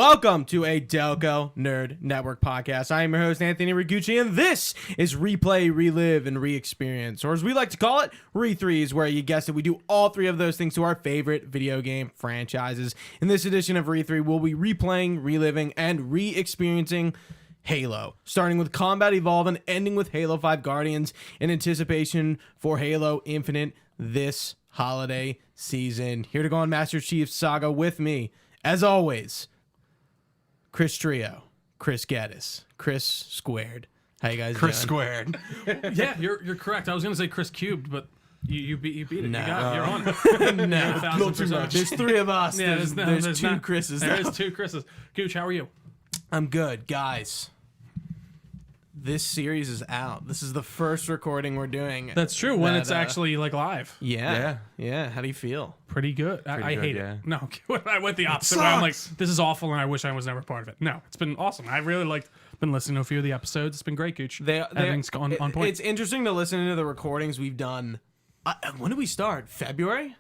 Welcome to a Delco Nerd Network podcast. I am your host, Anthony Rigucci, and this is Replay, Relive, and Re-Experience, or as we like to call it, Re3, is where, you guessed it, we do all three of those things to our favorite video game franchises. In this edition of Re3, we'll be replaying, reliving, and re-experiencing Halo, starting with Combat Evolve and ending with Halo 5 Guardians in anticipation for Halo Infinite this holiday season. Here to go on Master Chief Saga with me, as always, Chris Trio, Chris Geddes, Chris Squared. How you guys doing? Chris Squared. Yeah, you're correct. I was going to say Chris Cubed, but you beat it. No. You're on it. No, 1,000%. there's three of us. Yeah, there's two Chris's. There is two Chris's. Gooch, how are you? I'm good, guys. This series is out. This is the first recording we're doing. That's true. When it's actually like live. Yeah. How do you feel? Pretty good. I good, hate yeah. it. No, I went the opposite way. I'm like, this is awful, and I wish I was never part of it. No, it's been awesome. I really been listening to a few of the episodes. It's been great, Gooch. Everything's on point. It's interesting to listen to the recordings we've done. When did we start? February?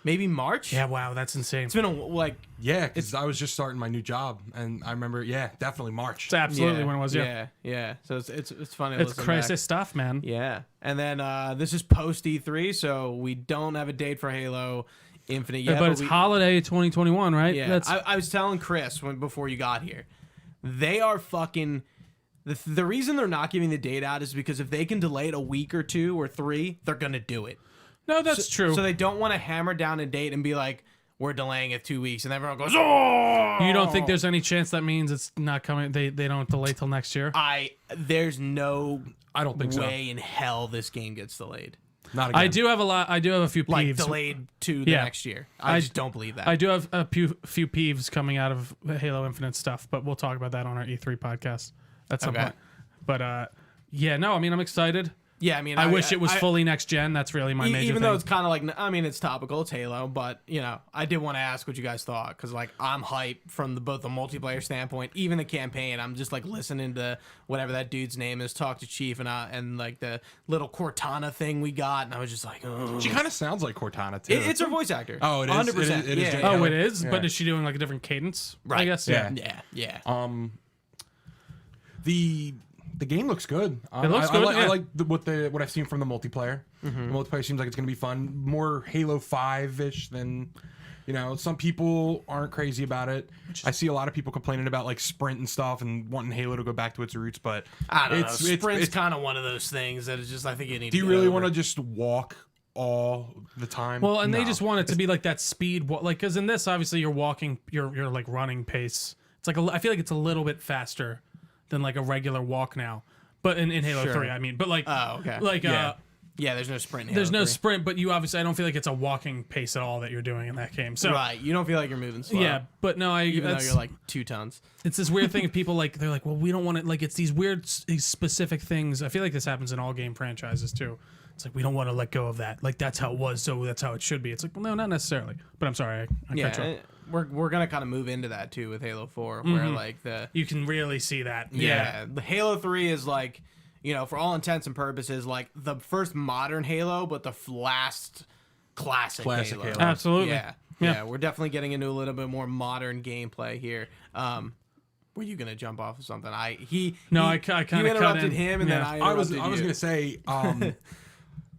Maybe March? Yeah, wow, that's insane. It's been Yeah, because I was just starting my new job, and I remember, definitely March. It's absolutely when it was. Yeah. So it's funny. To It's listen crazy back. stuff, man. Yeah, and then this is post E3, so we don't have a date for Halo Infinite yet. But it's holiday 2021, right? Yeah, I was telling Chris before you got here, they are fucking. The reason they're not giving the date out is because if they can delay it a week or two or three, they're gonna do it. No, that's true. So they don't want to hammer down a date and be like, we're delaying it 2 weeks, and everyone goes, oh! You don't think there's any chance that means it's not coming? They don't delay till next year? There's no I don't think way in hell this game gets delayed. Not again. I do have a few peeves. Like delayed to the next year. I just don't believe that. I do have a few peeves coming out of Halo Infinite stuff, but we'll talk about that on our E3 podcast at some point. But I'm excited. Yeah, I mean, I wish it was fully next gen. That's really my major even thing. though it's kind of like, I mean, it's topical, it's Halo, but I did want to ask what you guys thought, because I'm hyped from both the multiplayer standpoint, even the campaign. I'm just listening to whatever that dude's name is, talk to Chief, and the little Cortana thing we got, and I was just like, oh. She kind of sounds like Cortana too. It's her voice actor. Oh, it is. 100%. It is. Yeah. Oh, it is. Yeah. But is she doing a different cadence? Right. I guess. Yeah. The game looks good. It looks good. I like what I've seen from the multiplayer. Mm-hmm. The multiplayer seems like it's going to be fun. More Halo 5-ish than, some people aren't crazy about it. I see a lot of people complaining about sprint and stuff and wanting Halo to go back to its roots, but I don't know. Sprint's kind of one of those things that is just, I think you need to do you really want to just walk all the time? Well, and they just want it to be like that speed, because in this, obviously, you're walking, you're running pace. It's I feel like it's a little bit faster than a regular walk now, but in Halo 3, I mean, but oh, okay. Yeah, there's no sprint in Halo there's no 3. sprint, but you obviously, I don't feel like it's a walking pace at all that you're doing in that game. So right, you don't feel like you're moving slow. Yeah, but no, even though you're 2 tons. It's this weird thing of people they're like, well, we don't want it. It's these weird, these specific things. I feel like this happens in all game franchises too. It's we don't want to let go of that. That's how it was, so that's how it should be. It's well, no, not necessarily. But I'm sorry, I cut you off. We're gonna kind of move into that too with Halo 4, where you can really see that. The Halo 3 is for all intents and purposes, the first modern Halo, but the last classic Halo. Absolutely. Yeah, we're definitely getting into a little bit more modern gameplay here. Were you gonna jump off of something? I kind of interrupted him, and then I was you. gonna say,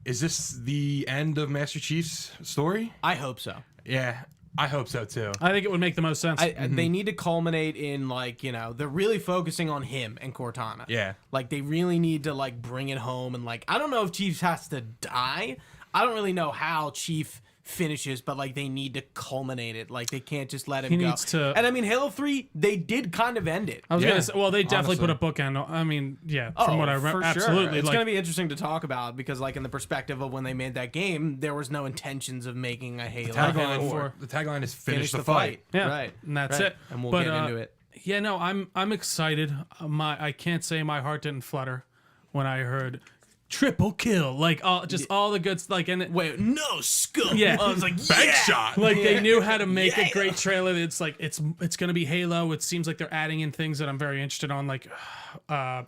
is this the end of Master Chief's story? I hope so. Yeah, I hope so too. I think it would make the most sense. They need to culminate in they're really focusing on him and Cortana. Yeah, they really need to bring it home, and I don't know if Chief has to die. I don't really know how Chief finishes, but they need to culminate it. They can't just let him go. Needs to. And I mean, Halo 3, they did kind of end it. I was gonna say, well, they definitely honestly. put a bookend. I mean, from what I remember, for absolutely. Sure. It's gonna be interesting to talk about because, in the perspective of when they made that game, there was no intentions of making a Halo. The tagline is "Finish the fight." Yeah, right, and that's it. And we'll get into it. Yeah, no, I'm excited. I can't say my heart didn't flutter when I heard triple kill, all the good and wait, no scope. Yeah, I was bank shot. They knew how to make a great trailer. It's it's gonna be Halo. It seems like they're adding in things that I'm very interested on. I'm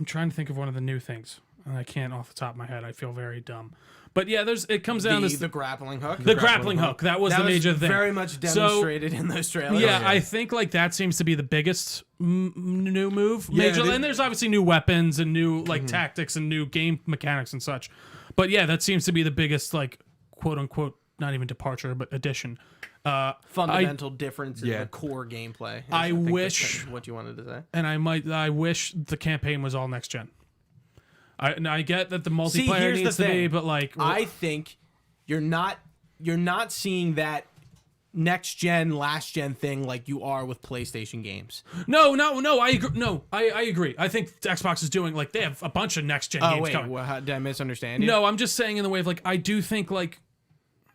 trying to think of one of the new things. And I can't off the top of my head. I feel very dumb. But yeah, it comes down to the grappling hook. The grappling hook. That was the major thing. Very much demonstrated in those trailers. Yeah, I think like that seems to be the biggest new move. Yeah, And there's obviously new weapons and new like tactics and new game mechanics and such. But yeah, that seems to be the biggest like quote unquote not even departure but addition. Fundamental difference in the core gameplay. I think wish that's what you wanted to say. And I wish the campaign was all next gen. I get that the multiplayer needs to be, but like I think you're not seeing that next gen, last gen thing like you are with PlayStation games. No, I agree. No, I agree. I think Xbox is doing like they have a bunch of next gen games coming. Well, did I misunderstand you? No, I'm just saying in the way of like I do think like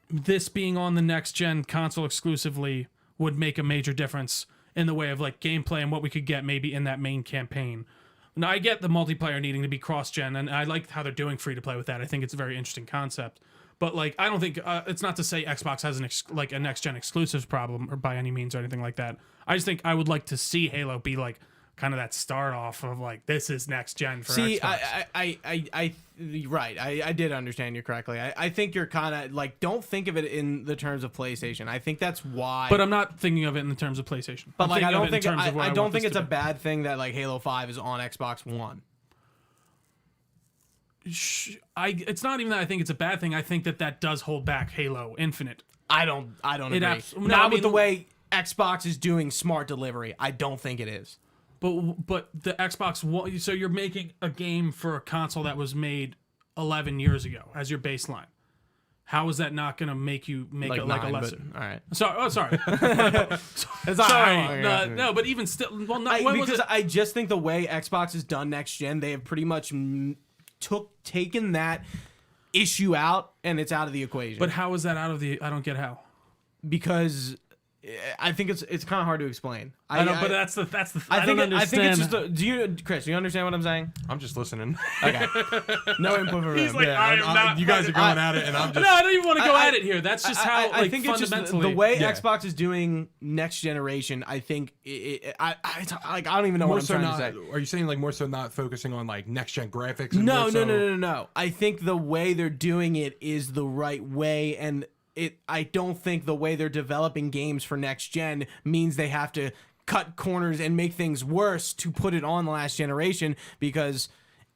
this being on the next gen console exclusively would make a major difference in the way of like gameplay and what we could get maybe in that main campaign. Now, I get the multiplayer needing to be cross-gen, and I like how they're doing free-to-play with that. I think it's a very interesting concept. But, like, I don't think... it's not to say Xbox has a next-gen exclusives problem or by any means or anything like that. I just think I would like to see Halo be, like, kind of that start-off of, like, this is next-gen for Xbox. Right. I did understand you correctly. I think you're kind of, like, don't think of it in the terms of PlayStation. I think that's why... But I'm not thinking of it in the terms of PlayStation. But, like, I don't think it's a bad thing that, like, Halo 5 is on Xbox One. It's not even that I think it's a bad thing. I think that does hold back Halo Infinite. I don't agree. With the way Xbox is doing smart delivery. I don't think it is. But the Xbox One, so you're making a game for a console that was made 11 years ago as your baseline. How is that not going to make you make a lesser? All right. Sorry. Sorry. No, but even still, well, not because I just think the way Xbox has done next gen, they have pretty much taken that issue out, and it's out of the equation. But how is that out of the? I don't get how. Because I think it's kind of hard to explain. I know, but that's the. I don't understand. I think it's just Chris? Do you understand what I'm saying? I'm just listening. Okay. No input from him. He's like, you guys are going at it, and I'm just. No, I don't even want to go at it here. That's just how. I think it's just the way Yeah. Xbox is doing next generation. I think I don't even know what I'm trying to say. Are you saying like more so not focusing on like next gen graphics? No. I think the way they're doing it is the right way, and I don't think the way they're developing games for next gen means they have to cut corners and make things worse to put it on the last generation, because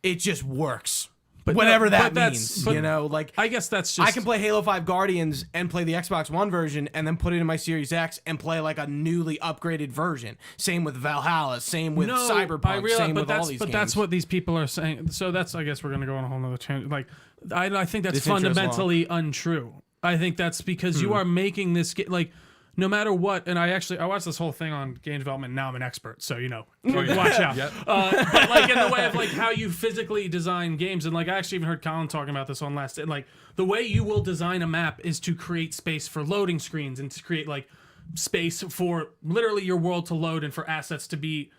it just works. But whatever that means, you know, like I guess that's just I can play Halo 5 Guardians and play the Xbox One version and then put it in my Series X and play like a newly upgraded version. Same with Valhalla, same with Cyberpunk, same with all these games. But that's what these people are saying. So that's, I guess we're going to go on a whole nother tangent. Like I think that's fundamentally untrue. I think that's because you are making this like no matter what. And I watched this whole thing on game development. Now I'm an expert, so you know, watch out. Yep. But like in the way of like how you physically design games, and like I actually even heard Colin talking about this on last. And like the way you will design a map is to create space for loading screens and to create like space for literally your world to load and for assets to be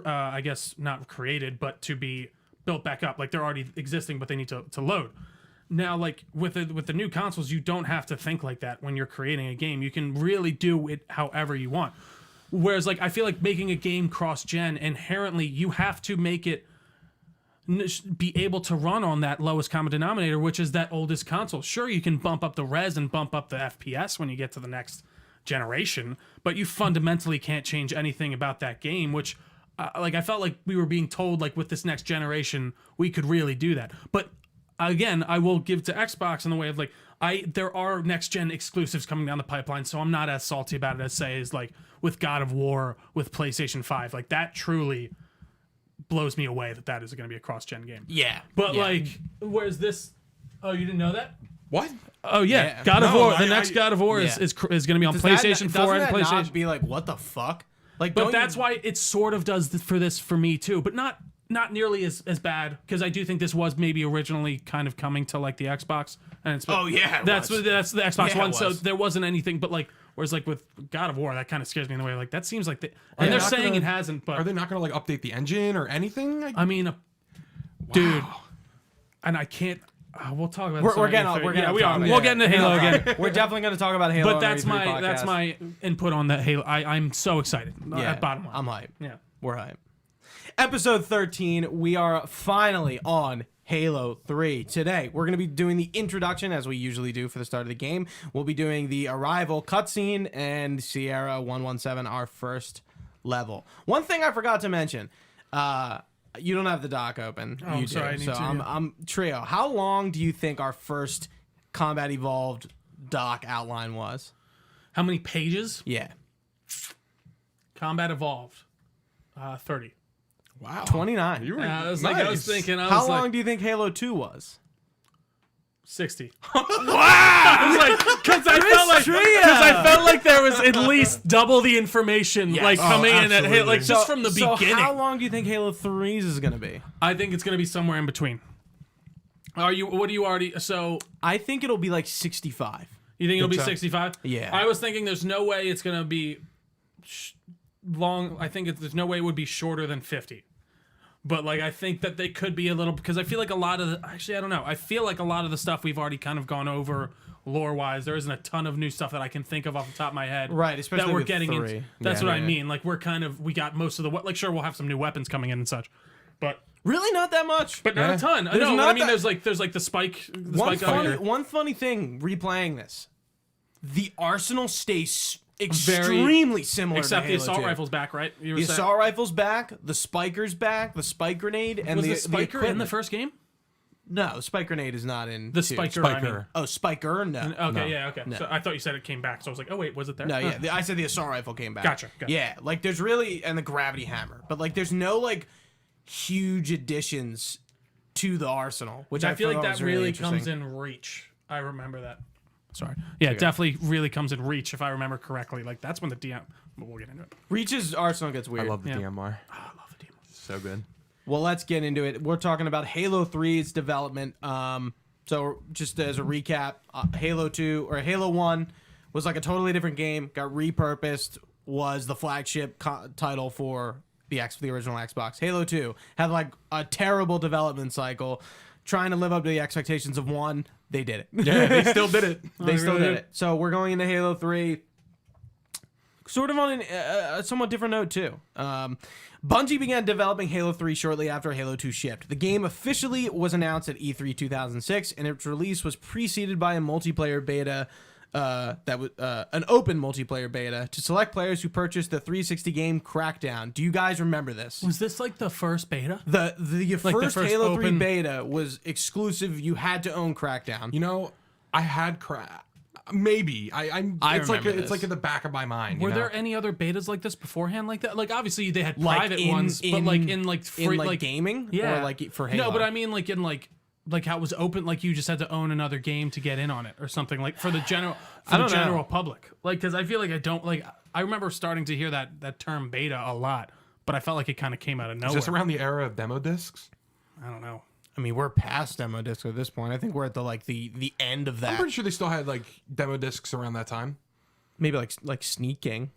I guess not created, but to be built back up. Like they're already existing, but they need to load. Now, like with the new consoles, you don't have to think like that when you're creating a game. You can really do it however you want. Whereas, like, I feel like making a game cross-gen, inherently, you have to make it be able to run on that lowest common denominator, which is that oldest console. Sure, you can bump up the res and bump up the FPS when you get to the next generation, but you fundamentally can't change anything about that game, which... like I felt like we were being told, like with this next generation, we could really do that. But again, I will give to Xbox in the way of like there are next gen exclusives coming down the pipeline, so I'm not as salty about it as say is like with God of War with PlayStation 5. Like that truly blows me away that is going to be a cross gen game. Yeah, but like, where's this? Oh, you didn't know that? What? Oh yeah, God of War. The next God of War is going to be on PlayStation 4 and PlayStation. Not be like, what the fuck? Like, but that's why it sort of does for me too, but not nearly as bad, because I do think this was maybe originally kind of coming to like the Xbox, and it's that's the Xbox One, so there wasn't anything. But like, whereas like with God of War, that kind of scares me in the way like that seems like and they're saying it hasn't, but are they not going to like update the engine or anything? I mean, dude, and I can't. We'll talk about. We'll get into Halo again. We're definitely going to talk about Halo. But that's my input on that Halo. I'm so excited. Yeah, bottom line. I'm hyped. Yeah, we're hyped. Episode 13, we are finally on Halo 3. Today, we're going to be doing the introduction, as we usually do for the start of the game. We'll be doing the arrival cutscene and Sierra 117, our first level. One thing I forgot to mention, you don't have the doc open. Oh, you sorry, I do. need So to, I'm Trio. How long do you think our first Combat Evolved doc outline was? How many pages? Yeah. Combat Evolved. 30. Wow. 29. You were I was nice. thinking. How long do you think Halo 2 was? 60. Wow! Because I felt like there was at least double the information coming in at absolutely. just from the So beginning. how long do you think Halo 3's is going to be? I think it's going to be somewhere in between. What do you already? So I think it'll be like 65. you think it'll be so. 65? Yeah. I was thinking there's no way it's going to be long. I think there's no way it would be shorter than 50. But like I think that they could be a little, because I feel like a lot of actually I don't know. I feel like a lot of the stuff we've already kind of gone over lore wise. There isn't a ton of new stuff that I can think of off the top of my head. Right, especially that we're with getting 3. into. That's Yeah, what I yeah. mean. Like we got most of the sure we'll have some new weapons coming in and such, but Really not that much. not Yeah. a ton. I There's know. But not I mean, that- there's like the spike. One funny thing replaying this. The arsenal stays Very- extremely similar Except to the Halo assault 2. rifle's back, right? You were The saying- assault rifle's back, the spiker's back, the spike grenade, and was the the spiker in the equipment. first game? No, the spike grenade is not in The 2. spiker. I mean. Spiker. Oh, spiker? No. Okay, No. yeah, okay. So I thought you said it came back, so I was like, oh wait, was it there? No, yeah, I said the assault rifle came back. Gotcha. Yeah, like there's really, and the gravity hammer, but like there's no like huge additions to the arsenal, which I feel like thought that was really interesting. comes in Reach. I remember that. Sorry. Yeah, it definitely really comes in Reach if I remember correctly. Like that's when the DM. But we'll get into it. Reach's arsenal gets I weird. love the Yeah. DMR. I love the DM. So good. Well, let's get into it. We're talking about Halo 3's development. So just as a recap, Halo 2 or Halo 1 was like a totally different game. Got repurposed. Was the flagship title for the original Xbox. Halo 2 had like a terrible development cycle, trying to live up to the expectations of 1. They did it. Yeah, they still did it. They still really did did? it. So we're going into Halo 3 sort of on a somewhat different note too. Bungie began developing Halo 3 shortly after Halo 2 shipped. The game officially was announced at E3 2006, and its release was preceded by a multiplayer beta, that was an open multiplayer beta to select players who purchased the 360 game Crackdown. Do you guys remember this? Was this like the first beta? The first first Halo 3 open- beta was exclusive. You had to own Crackdown. You know, I had maybe it's like remember it's like this. in the back of my mind. Were you know? there any other betas like this beforehand like that? Like obviously they had Like private in- ones, but in- like in like free, in like gaming, yeah, or like for Halo? No, but I mean like in like how it was open, like you just had to own another game to get in on it or something, like for the don't know. public. Like because I feel like I remember starting to hear that term beta a lot, but I felt like it kind of came out of nowhere. Is this around the era of demo discs? I don't know. I mean, we're past demo disc at this point. I think we're at the end of I'm that. pretty sure they still had like demo discs around that time. Maybe like Sneak King.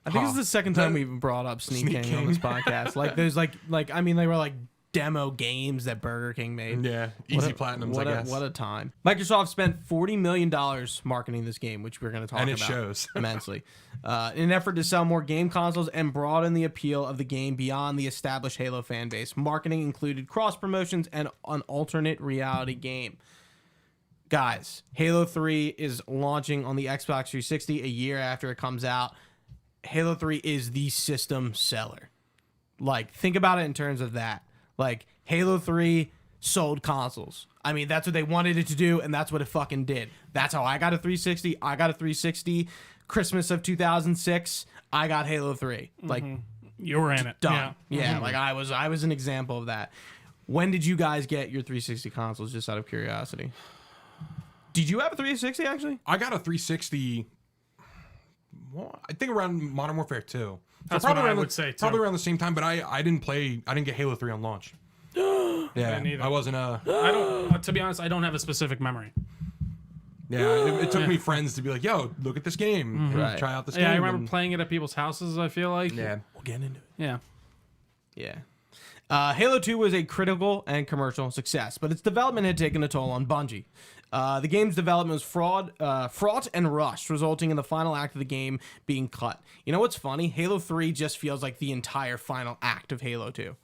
I think Huh. this is the second time we've brought up Sneak Sneak King on King. this podcast. Like there's like I mean they were like demo games that Burger King made. Yeah, What easy a- platinums, what I a- guess. What a time. Microsoft spent $40 million marketing this game, which we're going to talk And about. it shows. Immensely. In an effort to sell more game consoles and broaden the appeal of the game beyond the established Halo fan base. Marketing included cross promotions and an alternate reality game. Guys, Halo 3 is launching on the Xbox 360 a year after it comes out. Halo 3 is the system seller. Like, think about it in terms of that. Like, Halo 3 sold consoles. I mean, that's what they wanted it to do, and that's what it fucking did. That's how I got a 360. I got a 360. Christmas of 2006, I got Halo 3. Like, You were in it. done. Yeah. Yeah, like I was an example of that. When did you guys get your 360 consoles, just out of curiosity? Did you have a 360, actually? I got a 360. Well, I think around Modern Warfare 2. So That's probably what I around would say, too. Probably around the same time, but I didn't get Halo 3 on launch. Yeah, didn't either. I wasn't I don't. To be honest, I don't have a specific memory. Yeah, it took me friends to be like, "Yo, look at this game. Right. Try out this game." Yeah, I remember and- playing it at people's houses. I feel like. Yeah, We'll get into it. Yeah. Yeah. Halo 2 was a critical and commercial success, but its development had taken a toll on Bungie. The game's development was fraught and rushed, resulting in the final act of the game being cut. You know what's funny? Halo 3 just feels like the entire final act of Halo 2.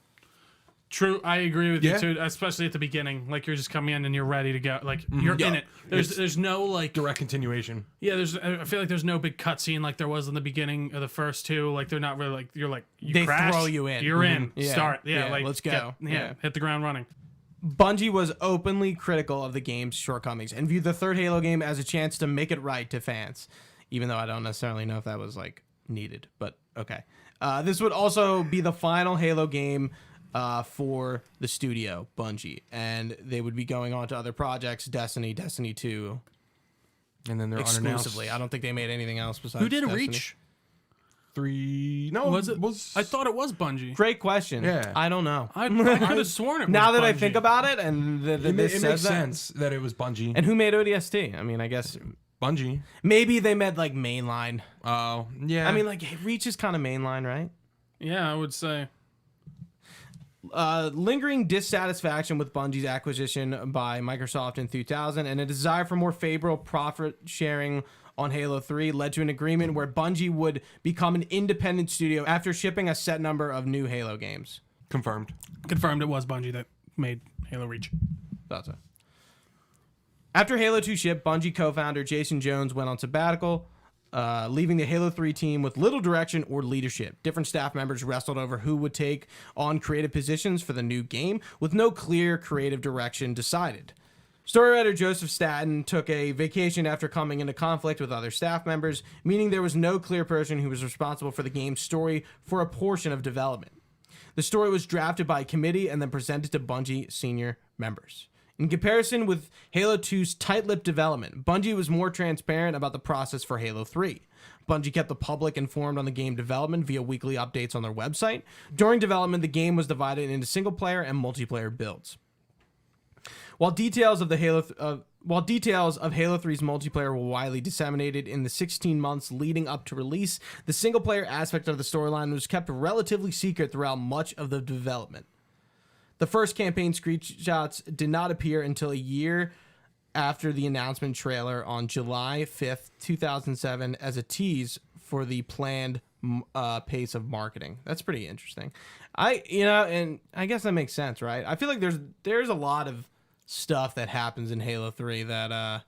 True, I agree with Yeah. you too, especially at the beginning. Like you're just coming in and you're ready to go. Like you're in it. There's no like Direct continuation. yeah. I feel like there's no big cutscene like there was in the beginning of the first two. Like they're not really like you They crash, throw you in. You're in. Yeah. Start. Yeah. Yeah, Like let's go. Yeah. Hit the ground running. Bungie was openly critical of the game's shortcomings and viewed the third Halo game as a chance to make it right to fans, even though I don't necessarily know if that was like needed, but okay. This would also be the final Halo game for the studio, Bungie, and they would be going on to other projects, Destiny 2, And then they're exclusively. unannounced. I don't think they made anything else besides Who did Destiny. Reach? 3. No, Was it? I thought it was Bungie. Great question. Yeah. I don't know. I could have sworn it. Now was that I Bungie. think about it, and It this makes says that. sense that it was Bungie. And who made ODST? I mean, I guess Bungie. maybe they meant like mainline. Oh, yeah. I mean, like Reach is kind of mainline, right? Yeah, I would say. Lingering dissatisfaction with Bungie's acquisition by Microsoft in 2000 and a desire for more favorable profit sharing on Halo 3 led to an agreement where Bungie would become an independent studio after shipping a set number of new Halo games. confirmed. Confirmed it was Bungie that made Halo Reach. Thought so. After Halo 2 shipped, Bungie co-founder Jason Jones went on sabbatical, leaving the Halo 3 team with little direction or leadership. Different staff members wrestled over who would take on creative positions for the new game, with no clear creative direction decided. Story writer Joseph Staten took a vacation after coming into conflict with other staff members, meaning there was no clear person who was responsible for the game's story for a portion of development. The story was drafted by a committee and then presented to Bungie senior members. In comparison with Halo 2's tight-lipped development, Bungie was more transparent about the process for Halo 3. Bungie kept the public informed on the game development via weekly updates on their website. During development, the game was divided into single-player and multiplayer builds. While details of Halo 3's multiplayer were widely disseminated in the 16 months leading up to release, the single-player aspect of the storyline was kept relatively secret throughout much of the development. The first campaign screenshots did not appear until a year after the announcement trailer on July 5th, 2007 as a tease for the planned pace of marketing. That's pretty interesting. And I guess that makes sense, right? I feel like there's a lot of stuff that happens in Halo 3 that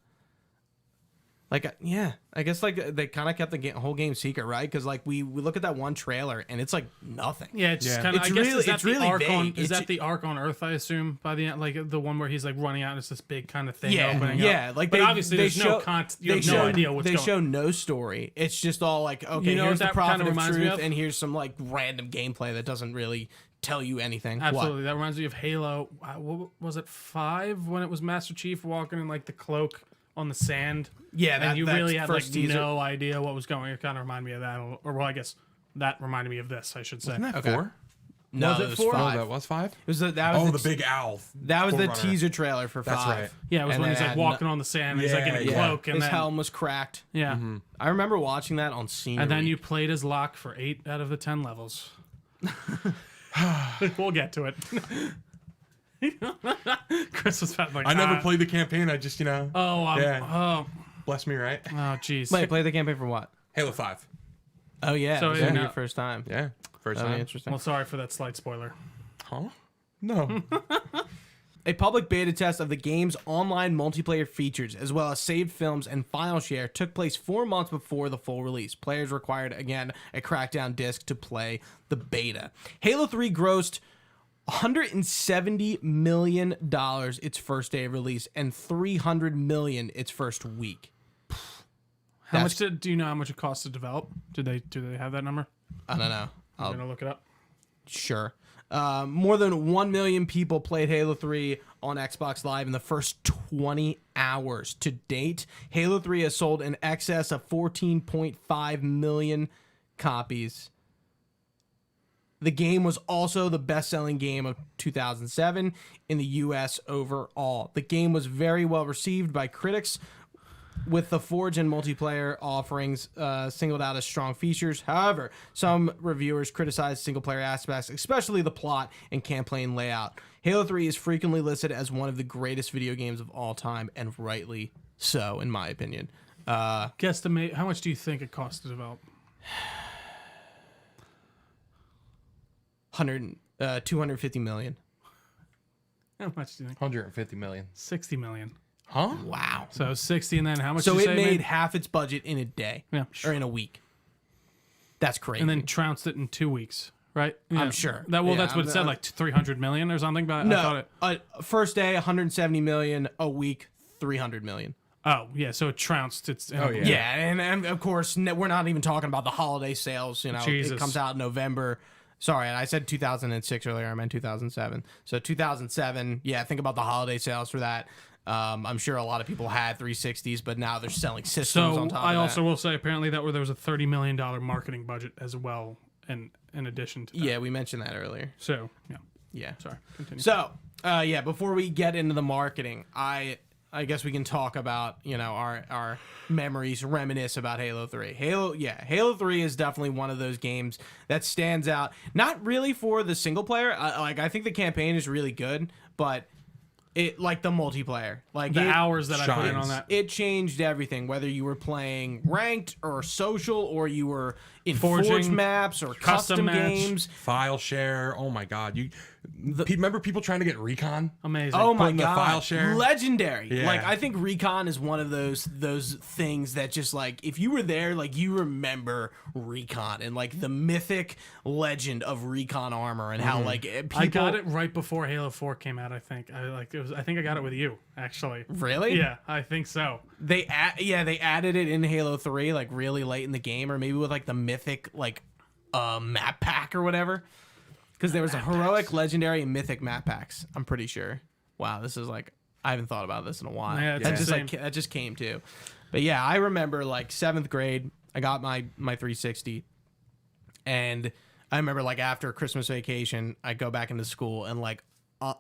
I guess like they kind of kept the whole game secret, right? Because like we look at that one trailer and it's like nothing. Yeah, it's Yeah. kind of. It's I guess really- is that it's the really arc vague. on? Is It's- that the arc on Earth? I assume by the end, like the one where he's like running out and it's this big kind of thing Yeah, opening yeah. up. Like but they, obviously they there's show, no you have no idea what's they going. show no story. It's just all like, okay, You know here's what the that prophet kinda of reminds me truth, of? and here's some like random gameplay that doesn't really tell you anything. Absolutely, that reminds me of Halo. What was it 5 when it was Master Chief walking in like the cloak on the sand? Yeah, and you that's really had like first teaser. no idea what was going. It kind of reminded me of that, or well, I guess that reminded me of this. I should say. Isn't that Okay. 4? No, Was it it was 4? Oh, 5. that was 5? It was that was The big owl. that was the Forerunner. teaser trailer for 5. That's right. Yeah, it was And when he's then like had walking on the sand. And he's like in a Yeah, cloak, and His then helm was cracked. yeah, I remember watching that on senior and then week. you played as Locke for 8 out of the 10 levels. We'll get to it. Chris was like, I never played the campaign. I just, Oh, Yeah. bless me, right? jeez. Wait, play the campaign for what? Halo 5. Oh yeah, So, it was yeah, gonna be no. your first time. Yeah. First That'd be time. interesting. Well, sorry for that slight spoiler. Huh? No. A public beta test of the game's online multiplayer features, as well as saved films and file share, took place 4 months before the full release. Players required, again, a Crackdown disc to play the beta. Halo 3 grossed $170 million its first day of release and $300 million its first week. How much do you know how much it cost to develop? Do they have that number? I don't know. I'm gonna look it up. Sure. More than 1 million people played Halo 3 on Xbox Live in the first 20 hours. To date, Halo 3 has sold in excess of 14.5 million copies. The game was also the best-selling game of 2007 in the U.S. overall. The game was very well received by critics, with the Forge and multiplayer offerings singled out as strong features. However, some reviewers criticize single-player aspects, especially the plot and campaign layout. Halo 3 is frequently listed as one of the greatest video games of all time, and rightly so, in my opinion. Guesstimate, how much do you think it cost to develop? 250 million. How much do you think? 150 million. 60 million. Huh? Wow. So 60, and then how much? So did you it say made half its budget in a day, Yeah. or in a week. That's crazy. and then trounced it in 2 weeks, right? Yeah. I'm sure. That Yeah, that's what it said, like 300 million or something. But I thought no, it. first day 170 million, a week 300 million. Oh yeah, so it trounced. It's Oh, yeah. Yeah, and of course we're not even talking about the holiday sales. You know, Jesus. it comes out in November. Sorry, I said 2006 earlier. I meant 2007. So 2007. Yeah, think about the holiday sales for that. I'm sure a lot of people had 360s, but now they're selling systems So on top I of that. also will say apparently that there was a $30 million marketing budget as well, in addition to that. Yeah, we mentioned that earlier. So yeah, Yeah. sorry. Continue. So, yeah, before we get into the marketing, I guess we can talk about, you know, our memories, reminisce about Halo 3. Halo 3 is definitely one of those games that stands out. Not really for the single player. I think the campaign is really good, but it, like, the multiplayer, like the hours that I put in on shines. that. it changed everything. Whether you were playing ranked or social, or you were in Forging, Forge maps or custom match. games. File share. Oh my god. Remember people trying to get recon? Amazing. Oh my Putting the god, file share. legendary! Yeah. Like, I think recon is one of those things that just, like, if you were there, like, you remember recon and, like, the mythic legend of recon armor and how, like, people. I got it right before Halo 4 came out. I think I think I got it with you actually. Really? Yeah, I think so. They added it in Halo 3, like, really late in the game, or maybe with, like, the mythic, like, map pack or whatever. Because there was a heroic, legendary, and mythic map packs. I'm pretty sure. Wow, this is like, I haven't thought about this in a while. Yeah, it's that just insane. that just came too. But yeah, I remember, like, 7th grade, I got my 360, and I remember, like, after Christmas vacation, I go back into school, and, like,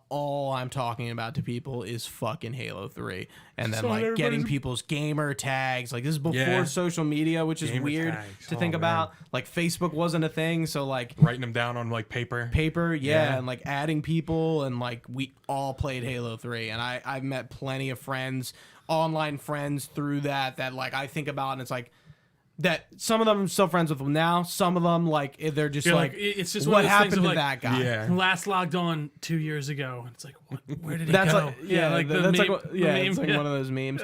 all I'm talking about to people is fucking Halo 3, and then, So like, getting everybody's- people's gamer tags. Like, this is before Yeah. social media, which is Gamer weird tags. to Oh, think man. about. Like, Facebook wasn't a thing, so, like, Writing them down on like paper. yeah, Yeah. and, like, adding people, and, like, we all played Halo 3, and I've met plenty of friends, online friends through that like, I think about, and it's like that some of them I'm still friends with them now, some of them, like, they're just You're like, it's just one what of those happened things to of, like, that guy? Yeah. Last logged on 2 years ago, and it's like, where did he That's go? like, yeah, like that's the like, meme, yeah, the it's meme, like yeah. one of those memes.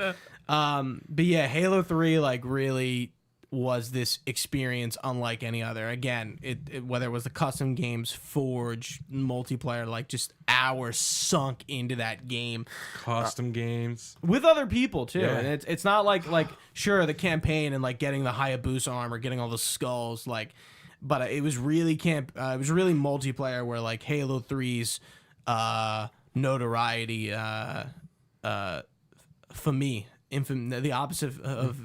But yeah, Halo 3, like, really was this experience unlike any other. Again, it whether it was the custom games, Forge, multiplayer, like, just hours sunk into that game Custom games. with other people too. Yeah. And it's not like sure, the campaign and, like, getting the Hayabusa armor, getting all the skulls, like, but it was really it was really multiplayer, where, like, Halo 3's notoriety for me, the opposite of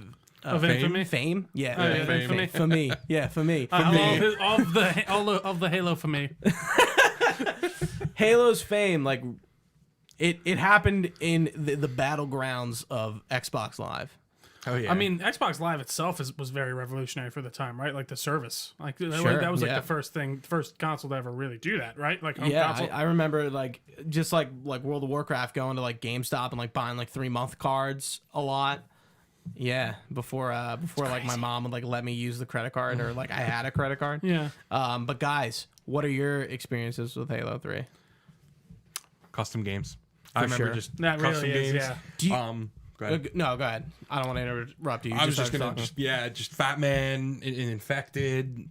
Of infamy. fame. Yeah, Oh, yeah, fame. infamy. for me. Yeah, for me. All of the Halo for me. Halo's fame, like, it happened in the battlegrounds of Xbox Live. Oh yeah. I mean, Xbox Live itself was very revolutionary for the time, right? Like the service, like that was like yeah. the first console to ever really do that, right? Like home Yeah, console. I remember, like, just like World of Warcraft, going to, like, GameStop and, like, buying, like, 3-month cards a lot. Yeah, before like, my mom would, like, let me use the credit card, or, like, I had a credit card. Yeah. But guys, what are your experiences with Halo 3? custom games. I remember sure. just That really custom is, games. yeah. Do you- Go ahead. No, go ahead. I don't want to interrupt you. I was just started gonna, talking. just Fat Man, Infected.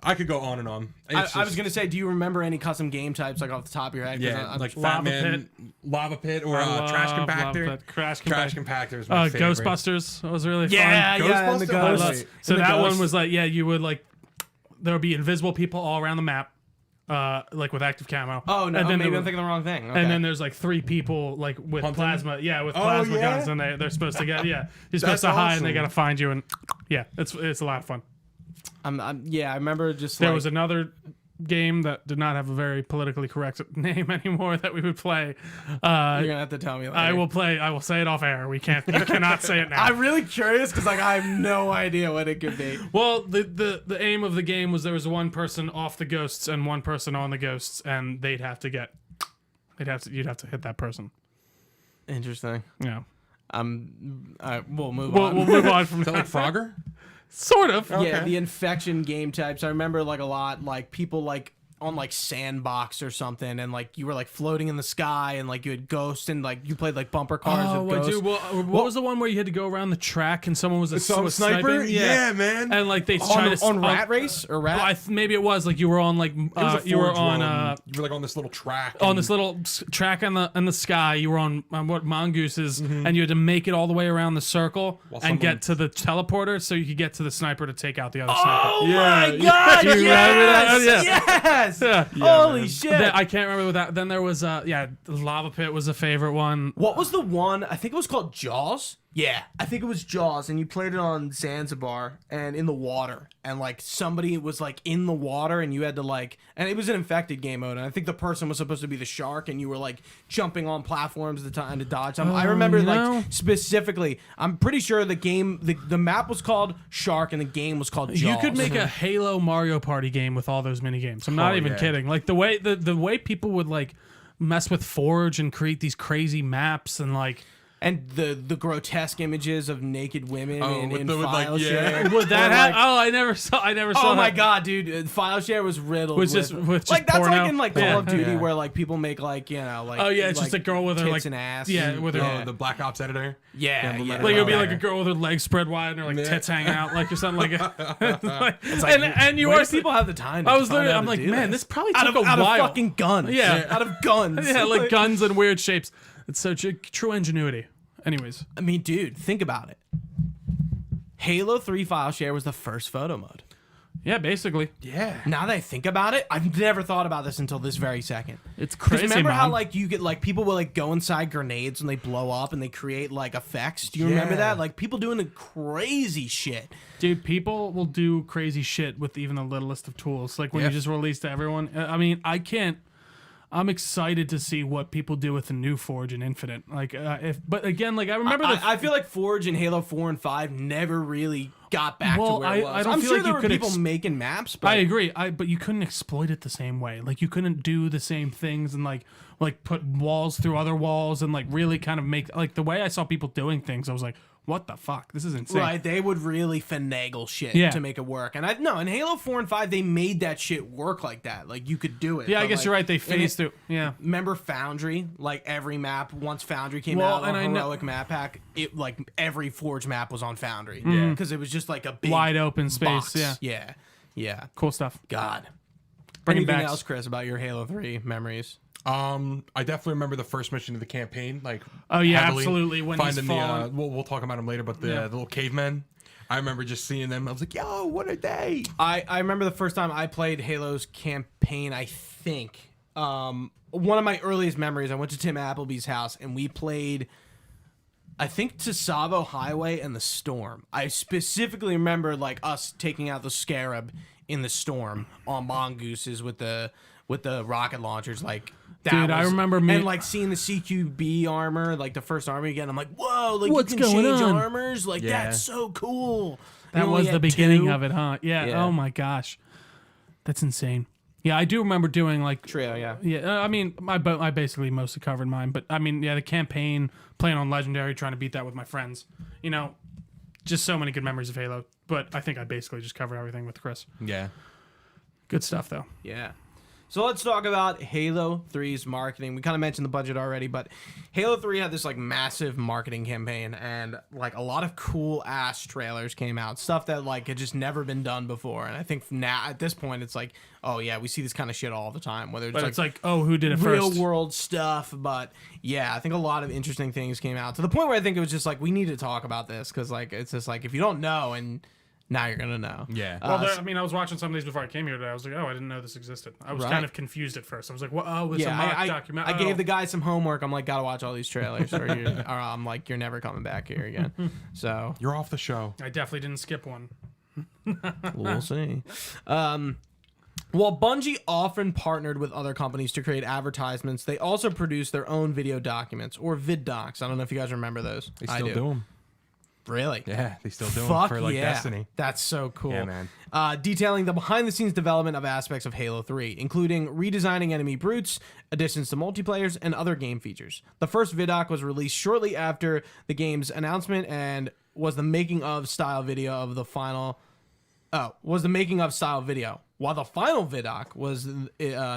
I could go on and on. I was gonna say, do you remember any custom game types, like, off the top of your head? 'Cause yeah, I'm- like Fat Lava Man, Lava Pit, or Trash Compactor. Trash Trash Compactor. Compactor is my favorite. Ghostbusters was really fun. yeah, and the Ghostbusters? Ghost. I love- so And the that Ghost. one was like, yeah, you would, like, there would be invisible people all around the map, like with active camo. Oh no, and then maybe there I'm were- thinking the wrong thing. Okay. And then there's like 3 people like with Hunting? plasma, with Oh, plasma yeah? guns, and they're supposed to get, you're supposed That's to hide, and they awesome. gotta find you, and it's a lot of fun. I remember just There like, was another game that did not have a very politically correct name anymore that we would play. You're gonna have to tell me later. I will say it off air. You cannot say it now. I'm really curious because like I have no idea what it could be. Well, the aim of the game was there was one person off the ghosts and one person on the ghosts, and you'd have to hit that person. Interesting. Yeah. We'll move We'll on. move on from Is that like Frogger? Sort of. Yeah, the infection game types. I remember like a lot, like people like on like Sandbox or something, and like you were like floating in the sky, and like you had ghosts, and like you played like bumper cars with ghosts. Dude. Well, what was the one where you had to go around the track and someone was a Sniper? sniping? Yeah, man. And like they tried to on Rat Race or Rat? maybe it was like you were on like It was a you were Forge on one. You were like on this little track. on and- this little track in the sky. You were on what mongooses, and you had to make it all the way around the circle and get to the teleporter so you could get to the sniper to take out the other sniper. Oh Yeah. my god! Do you remember that? Yes! Yeah. Holy shit! I can't remember what that. Then there was the lava pit was a favorite one. What was the one? I think it was called Jaws. Yeah, I think it was Jaws, and you played it on Zanzibar and in the water, and like somebody was like in the water, and you had to like, and it was an infected game mode, and I think the person was supposed to be the shark, and you were like jumping on platforms at the time to dodge them. I remember like specifically, I'm pretty sure the game, the map was called Shark, and the game was called Jaws. You could make a Halo Mario Party game with all those mini games. I'm not even kidding. Like the way people would like mess with Forge and create these crazy maps and like. And the grotesque images of naked women in with file like, share. yeah. Would that Or, have? Oh, I never saw. Oh my that. god, dude! File share was riddled. Was just like that's porno? like in like Call Yeah. of Duty Yeah. where like people make like like Oh yeah, it's like, just a girl with her tits like and ass. Yeah, with her. Oh, the Black Ops editor. yeah. Like it would be Oh, like yeah. a girl with her legs spread wide and her like Yeah. tits hanging out, like or something like. like, and you where are do people have the time? To I was find literally. out I'm to like, do man, this probably out took of, a out while. of fucking guns. Yeah. out of guns. Yeah, like guns in weird shapes. It's so true ingenuity. Anyways, I mean, dude, think about it. Halo 3 file share was the first photo mode. yeah, basically, Yeah. Now that I think about it, I've never thought about this until this very second. it's 'Cause crazy. remember how man. like you get like people will like go inside grenades and they blow up and they create like effects? Do you remember Yeah. that? Like people doing the crazy shit. Dude, people will do crazy shit with even the littlest of tools. Like when Yeah. you just release to everyone. I mean, I can't. I'm excited to see what people do with the new Forge and Infinite. Like, but again, like I remember I feel like Forge and Halo 4 and 5 never really got back to Well, where I- it was. I don't I'm feel sure like there you were could people making maps, but I agree. But you couldn't exploit it the same way. Like you couldn't do the same things and like put walls through other walls and like really kind of make like the way I saw people doing things. I was like, what the fuck? This is insane. right, they would really finagle shit Yeah. to make it work. And in Halo 4 and 5 they made that shit work like that. Like you could do it. Yeah, I But, guess like, you're right. They and phased through. Yeah. Remember Foundry? Like every map, once Foundry came Well, out, and on I know- Heroic Map Pack, it like every Forge map was on Foundry. Yeah, because it was just like a big Wide open space. box. Yeah. yeah. Cool stuff. God. Bring it Anything back. else, Chris, about your Halo 3 memories? I definitely remember the first mission of the campaign. Like, Oh, yeah, heavily absolutely, when he's finding the falling. we'll talk about them later, but the little cavemen. I remember just seeing them. I was like, yo, what are they? I remember the first time I played Halo's campaign, I think. One of my earliest memories, I went to Tim Appleby's house and we played, I think, Tsavo Highway and the Storm. I specifically remember like us taking out the Scarab in the Storm on mongooses with the rocket launchers. Like that Dude, I remember me- and like seeing the CQB armor, like the first army again. I'm like, whoa, like What's you can going change on? armors. Like Yeah. that's so cool. That We was only the had beginning 2. of it, huh? Yeah. Yeah. Oh my gosh, that's insane. Yeah, I do remember doing like. Trio, yeah. Yeah, I mean, I basically mostly covered mine, but I mean, yeah, the campaign, playing on Legendary, trying to beat that with my friends. You know, just so many good memories of Halo. But I think I basically just covered everything with Chris. Yeah. Good stuff, though. Yeah. So let's talk about Halo 3's marketing. We kind of mentioned the budget already, but Halo 3 had this like massive marketing campaign and like a lot of cool ass trailers came out, stuff that like had just never been done before. And I think now at this point it's like, oh yeah, we see this kind of shit all the time, whether But it's it's like, oh, who did it real first? world stuff. But yeah, I think a lot of interesting things came out to the point where I think it was just like, we need to talk about this because like it's just like if you don't know and now you're gonna know. Yeah. Well, I mean, I was watching some of these before I came here today. I was like, oh, I didn't know this existed. I was Right. kind of confused at first. I was like, well, oh, it's a mock documentary. I gave the guy some homework. I'm like, gotta watch all these trailers, or I'm like, you're never coming back here again. So You're off the show. I definitely didn't skip one. we'll see. One While Bungie often partnered with other companies to create advertisements, they also produced their own video documents, or vid docs. I don't know if you guys remember those. They still do them. Really? Yeah, they still do them Fuck for like yeah. Destiny. That's so cool. Yeah, man. Detailing the behind-the-scenes development of aspects of Halo 3, including redesigning enemy brutes, additions to multiplayers, and other game features. The first vidoc was released shortly after the game's announcement and was the making of style video of the final. Was the making of style video, while the final vidoc was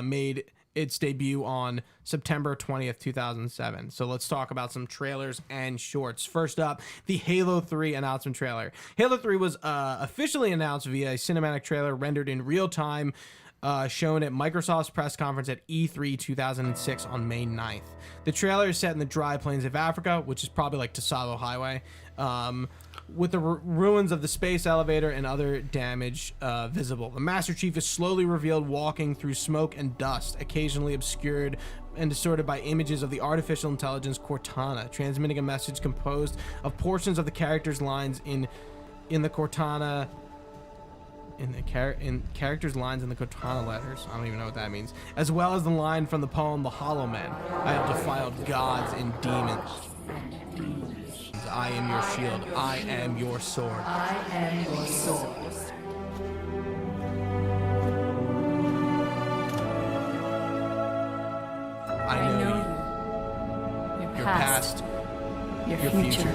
made its debut on September 20th, 2007. So let's talk about some trailers and shorts. First up, the Halo 3 announcement trailer. Halo 3 was officially announced via a cinematic trailer rendered in real time, shown at Microsoft's press conference at E3 2006 on May 9th. The trailer is set in the dry plains of Africa, which is probably like Tasalo Highway, with the ruins of the space elevator and other damage visible. The Master Chief is slowly revealed walking through smoke and dust, occasionally obscured and distorted by images of the artificial intelligence Cortana, transmitting a message composed of portions of the character's lines in the Cortana. In characters' lines in the Cortana letters. I don't even know what that means. As well as the line from the poem The Hollow Men. I have defiled gods and demons. I am your shield. I am your sword. I am your sword. I know you. Your Your past. your Your future.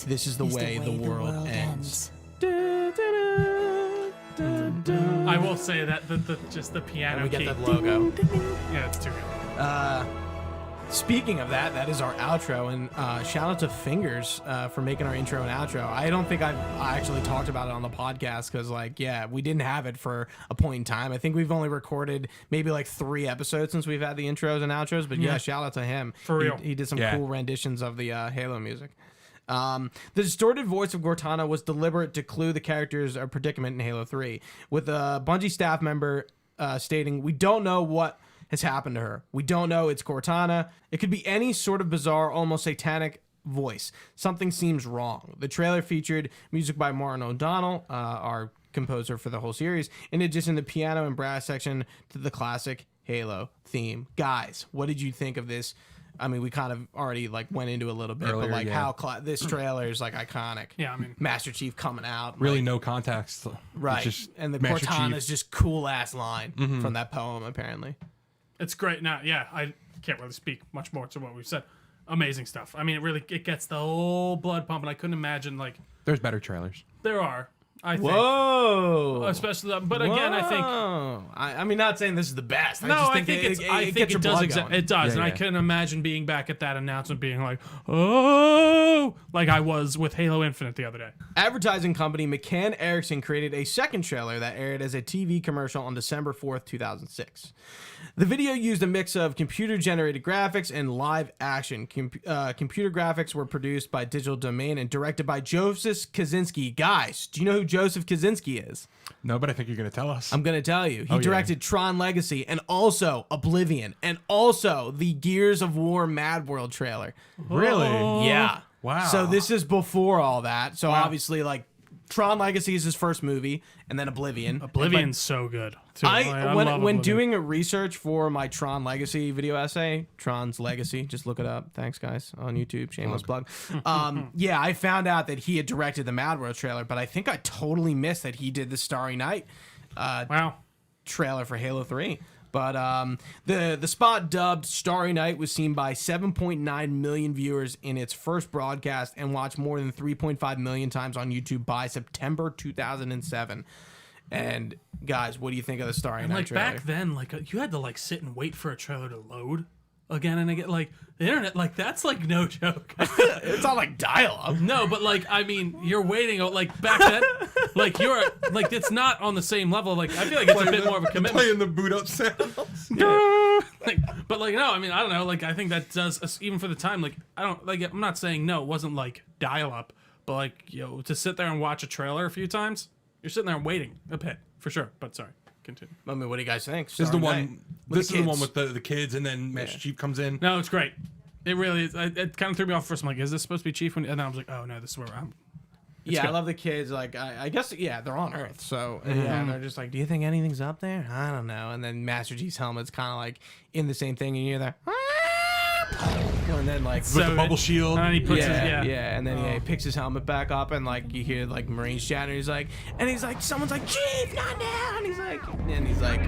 This is the way the world ends. I will say that just the piano And we key. get the logo. Yeah, it's too good. Speaking of that, that is our outro, and shout out to Fingers for making our intro and outro. I don't think I actually talked about it on the podcast because, we didn't have it for a point in time. I think we've only recorded maybe like 3 episodes since we've had the intros and outros, but yeah, shout out to him. For real. He did some cool renditions of the Halo music. The distorted voice of Cortana was deliberate to clue the character's predicament in Halo 3, with a Bungie staff member stating, "We don't know what has happened to her. We don't know it's Cortana. It could be any sort of bizarre, almost satanic voice. Something seems wrong." The trailer featured music by Martin O'Donnell, our composer for the whole series, in addition to the piano and brass section to the classic Halo theme. Guys, what did you think of this? I mean, we kind of already went into a little bit, Earlier, but yeah. how this trailer is iconic. Yeah, I mean, Master Chief coming out, Really, no context. right? It's just And the Master Cortana Chief. is just cool ass line from that poem, apparently. it's great. Now, yeah, I can't really speak much more to what we've said. Amazing stuff. I mean, it gets the whole blood pumping. I couldn't imagine There's better trailers. there are. I think. Whoa! Especially, but again, I think. I mean, not saying this is the best. No, I think it gets your blood going. It does, Yeah, and I yeah. couldn't imagine being back at that announcement, being like, "Oh," like I was with Halo Infinite the other day. Advertising company McCann Erickson created a second trailer that aired as a TV commercial on December 4th, 2006. The video used a mix of computer-generated graphics and live action. Computer graphics were produced by Digital Domain and directed by Joseph Kosinski. Guys, do you know who Joseph Kosinski is? No, but I think you're going to tell us. I'm going to tell you. He yeah. directed Tron Legacy and also Oblivion and also the Gears of War Mad World trailer. Really? Yeah. Wow. So this is before all that. So obviously, Tron Legacy is his first movie, and then Oblivion. Oblivion's so good. Too. I love When Oblivion. doing research for my Tron Legacy video essay, Tron's Legacy, just look it up. Thanks, guys, on YouTube. Shameless plug. Yeah, I found out that he had directed the Mad World trailer, but I think I totally missed that he did the Starry Night wow. trailer for Halo 3. But the spot dubbed Starry Night was seen by 7.9 million viewers in its first broadcast and watched more than 3.5 million times on YouTube by September 2007. And guys, what do you think of the Starry Night Like trailer? back then, like you had to like sit and wait for a trailer to load again and again. Like the internet, like that's like no joke. It's not like dial-up. No, but like I mean, you're waiting. Like back then, like you're like it's not on the same level. Like I feel like it's a bit more of a commitment. Playing the boot up sounds. Like, but like no, I mean I don't know. Like I think that does even for the time. Like I don't like. I'm not saying no. It wasn't like dial up, but like to sit there and watch a trailer a few times, you're sitting there and waiting a bit for sure. But sorry, continue. I mean, what do you guys think? This is the Starry one. Night with This is the one kids. with the kids, and then Master Chief comes in. No, it's great. It really is. It kind of threw me off first. I'm like, is this supposed to be Chief? And then I was like, oh no, this is where I'm. Yeah, I good. love the kids. Like, I guess, yeah, they're on Earth. So, Mm-hmm. yeah, and they're just like, do you think anything's up there? I don't know. And then Master Chief's helmet's kind of like in the same thing. And you hear that. And then, like, With the bubble shield. And then he puts yeah, his, yeah, and then he picks his helmet back up, and like you hear like Marines shouting. He's like, someone's like, Chief, not now. And he's like,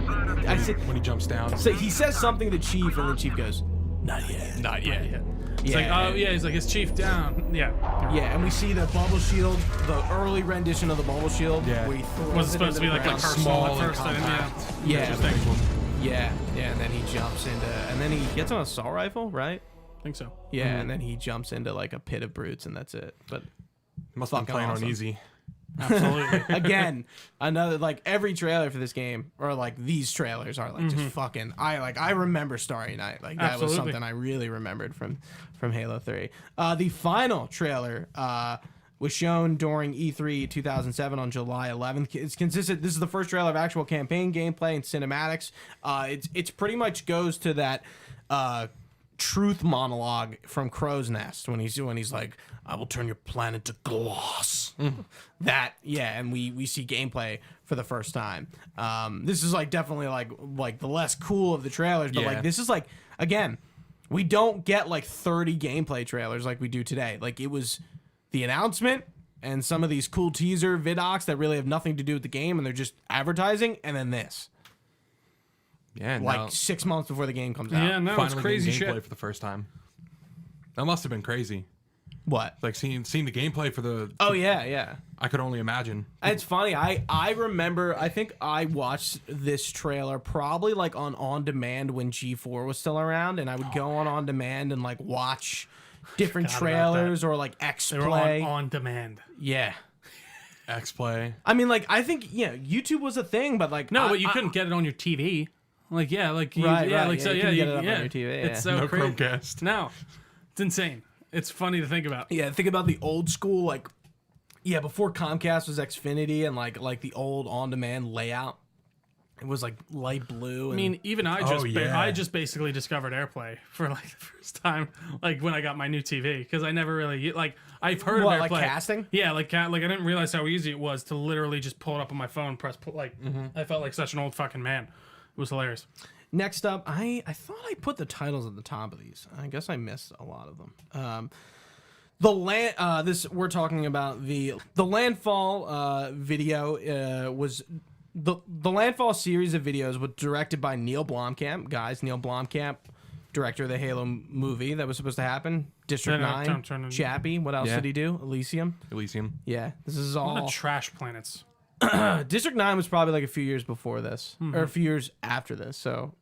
I said, When he jumps down. so he says something to Chief, and then Chief goes, not yet, not yet. It's like, oh yeah, he's like, is Chief down? Yeah. Yeah, and we see the bubble shield, the early rendition of the bubble shield. Yeah. Where he throws Was it it supposed to into be the like ground. personal at Small and first? I didn't, compact. Yeah. Interesting. Yeah, and then he jumps into, and then he gets an assault rifle, right? I think so. Yeah, and then he jumps into like a pit of brutes, and that's it. But Must have been fucking playing awesome. on easy. Absolutely. again, another like every trailer for this game, or like these trailers are like just fucking. I remember Starry Night, like that was Absolutely. something I really remembered from Halo 3. The final trailer was shown during E3 2007 on July 11th. It's consistent. This is the first trailer of actual campaign gameplay and cinematics. It's pretty much goes to that truth monologue from Crow's Nest when he's like, I will turn your planet to gloss. That, yeah, and we see gameplay for the first time. This is like definitely like the less cool of the trailers, but Yeah. like this is like, again, we don't get like 30 gameplay trailers like we do today. Like it was the announcement and some of these cool teaser vidocs that really have nothing to do with the game, and they're just advertising, and then this. Yeah, Like now 6 months before the game comes out. Yeah, no, it's finally crazy getting gameplay shit. for the first time. That must have been crazy. What? Like seeing the gameplay for the. Oh yeah, yeah. I could only imagine. It's funny. I remember. I think I watched this trailer probably like on demand when G4 was still around, and I would go on demand and like watch different Forgot about trailers or like X They were Play. on demand. Yeah. X Play. I mean, like I think YouTube was a thing, but like No, but you couldn't get it on your TV. Like yeah, like you, Right, yeah, right, like yeah, so you yeah, couldn't get it up on your TV, yeah. It's so No crazy. Chromecast. No, it's insane. It's funny to think about. Yeah, think about the old school like. Yeah, before Comcast was Xfinity and like the old on demand layout. It was like light blue. And, I mean, even I just basically discovered AirPlay for like the first time, like when I got my new TV, because I never really like I've heard What, of AirPlay. like casting? Yeah, like I didn't realize how easy it was to literally just pull it up on my phone, press like I felt like such an old fucking man. It was hilarious. next up, I thought I put the titles at the top of these. I guess I missed a lot of them. We're talking about the Landfall video was the Landfall series of videos was directed by Neil Blomkamp. Guys, Neil Blomkamp, director of the Halo movie that was supposed to happen. District No, 9, turn- Chappie. What else Yeah. did he do? Elysium. Elysium. Yeah, this is What all. the trash planets. District 9 was probably like a few years before this, or a few years after this, so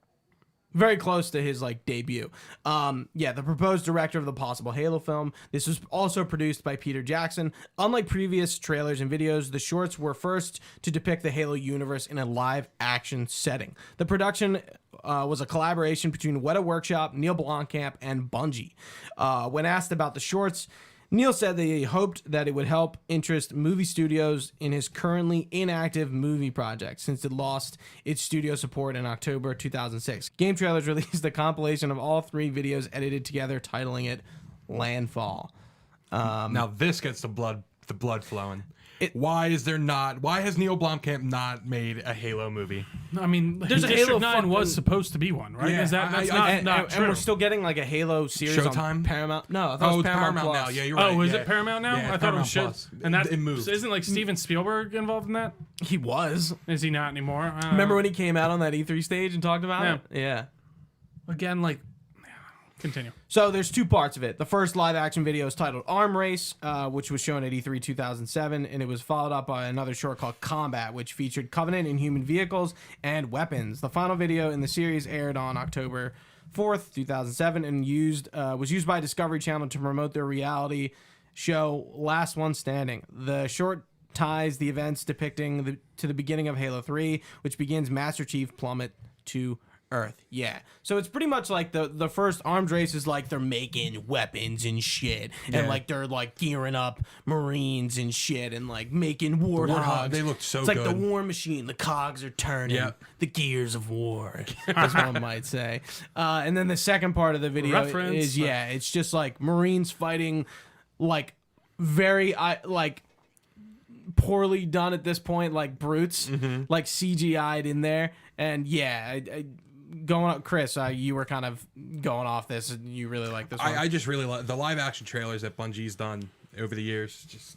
very close to his like debut. The proposed director of the possible Halo film. This was also produced by Peter Jackson. Unlike previous trailers and videos, the shorts were first to depict the Halo universe in a live action setting. The production was a collaboration between Weta Workshop, Neil Blomkamp, and Bungie. When asked about the shorts, Neil said that he hoped that it would help interest movie studios in his currently inactive movie project, since it lost its studio support in October 2006. Game Trailers released a compilation of all 3 videos edited together, titling it Landfall. Now this gets the blood flowing. Why has Neil Blomkamp not made a Halo movie? I mean, There's a District Halo 9 fucking- was supposed to be one, right? Yeah, Is that that's I- not true? And we're still getting like a Halo series on Showtime? Paramount. No, I thought it was it's Paramount Plus. now. Yeah, you're right. Oh, is yeah. it Paramount now? Yeah, I thought Paramount it was show. Plus. And that it moved. isn't like Steven Spielberg involved in that? He was. Is he not anymore? I don't Remember know. when he came out on that E3 stage and talked about Yeah. it? Yeah. Again, like, continue. So there's two parts of it. The first live action video is titled Arm Race, which was shown at E3 2007, and it was followed up by another short called Combat, which featured Covenant and human vehicles and weapons. The final video in the series aired on October 4th, 2007, and was used by Discovery Channel to promote their reality show Last One Standing. The short ties the events depicting to the beginning of Halo 3, which begins Master Chief plummet to Earth. Yeah. So it's pretty much like the first arms race is like they're making weapons and shit. And like they're like gearing up Marines and shit and like making warthogs. They looked so It's like good. the war machine. The cogs are turning. Yep. The gears of war, as one might say. And then the second part of the video Reference. is, it's just like Marines fighting like very like poorly done at this point, like brutes, like CGI'd in there. And going up, Chris, you were kind of going off this, and you really like this one. I just really like the live action trailers that Bungie's done over the years. Just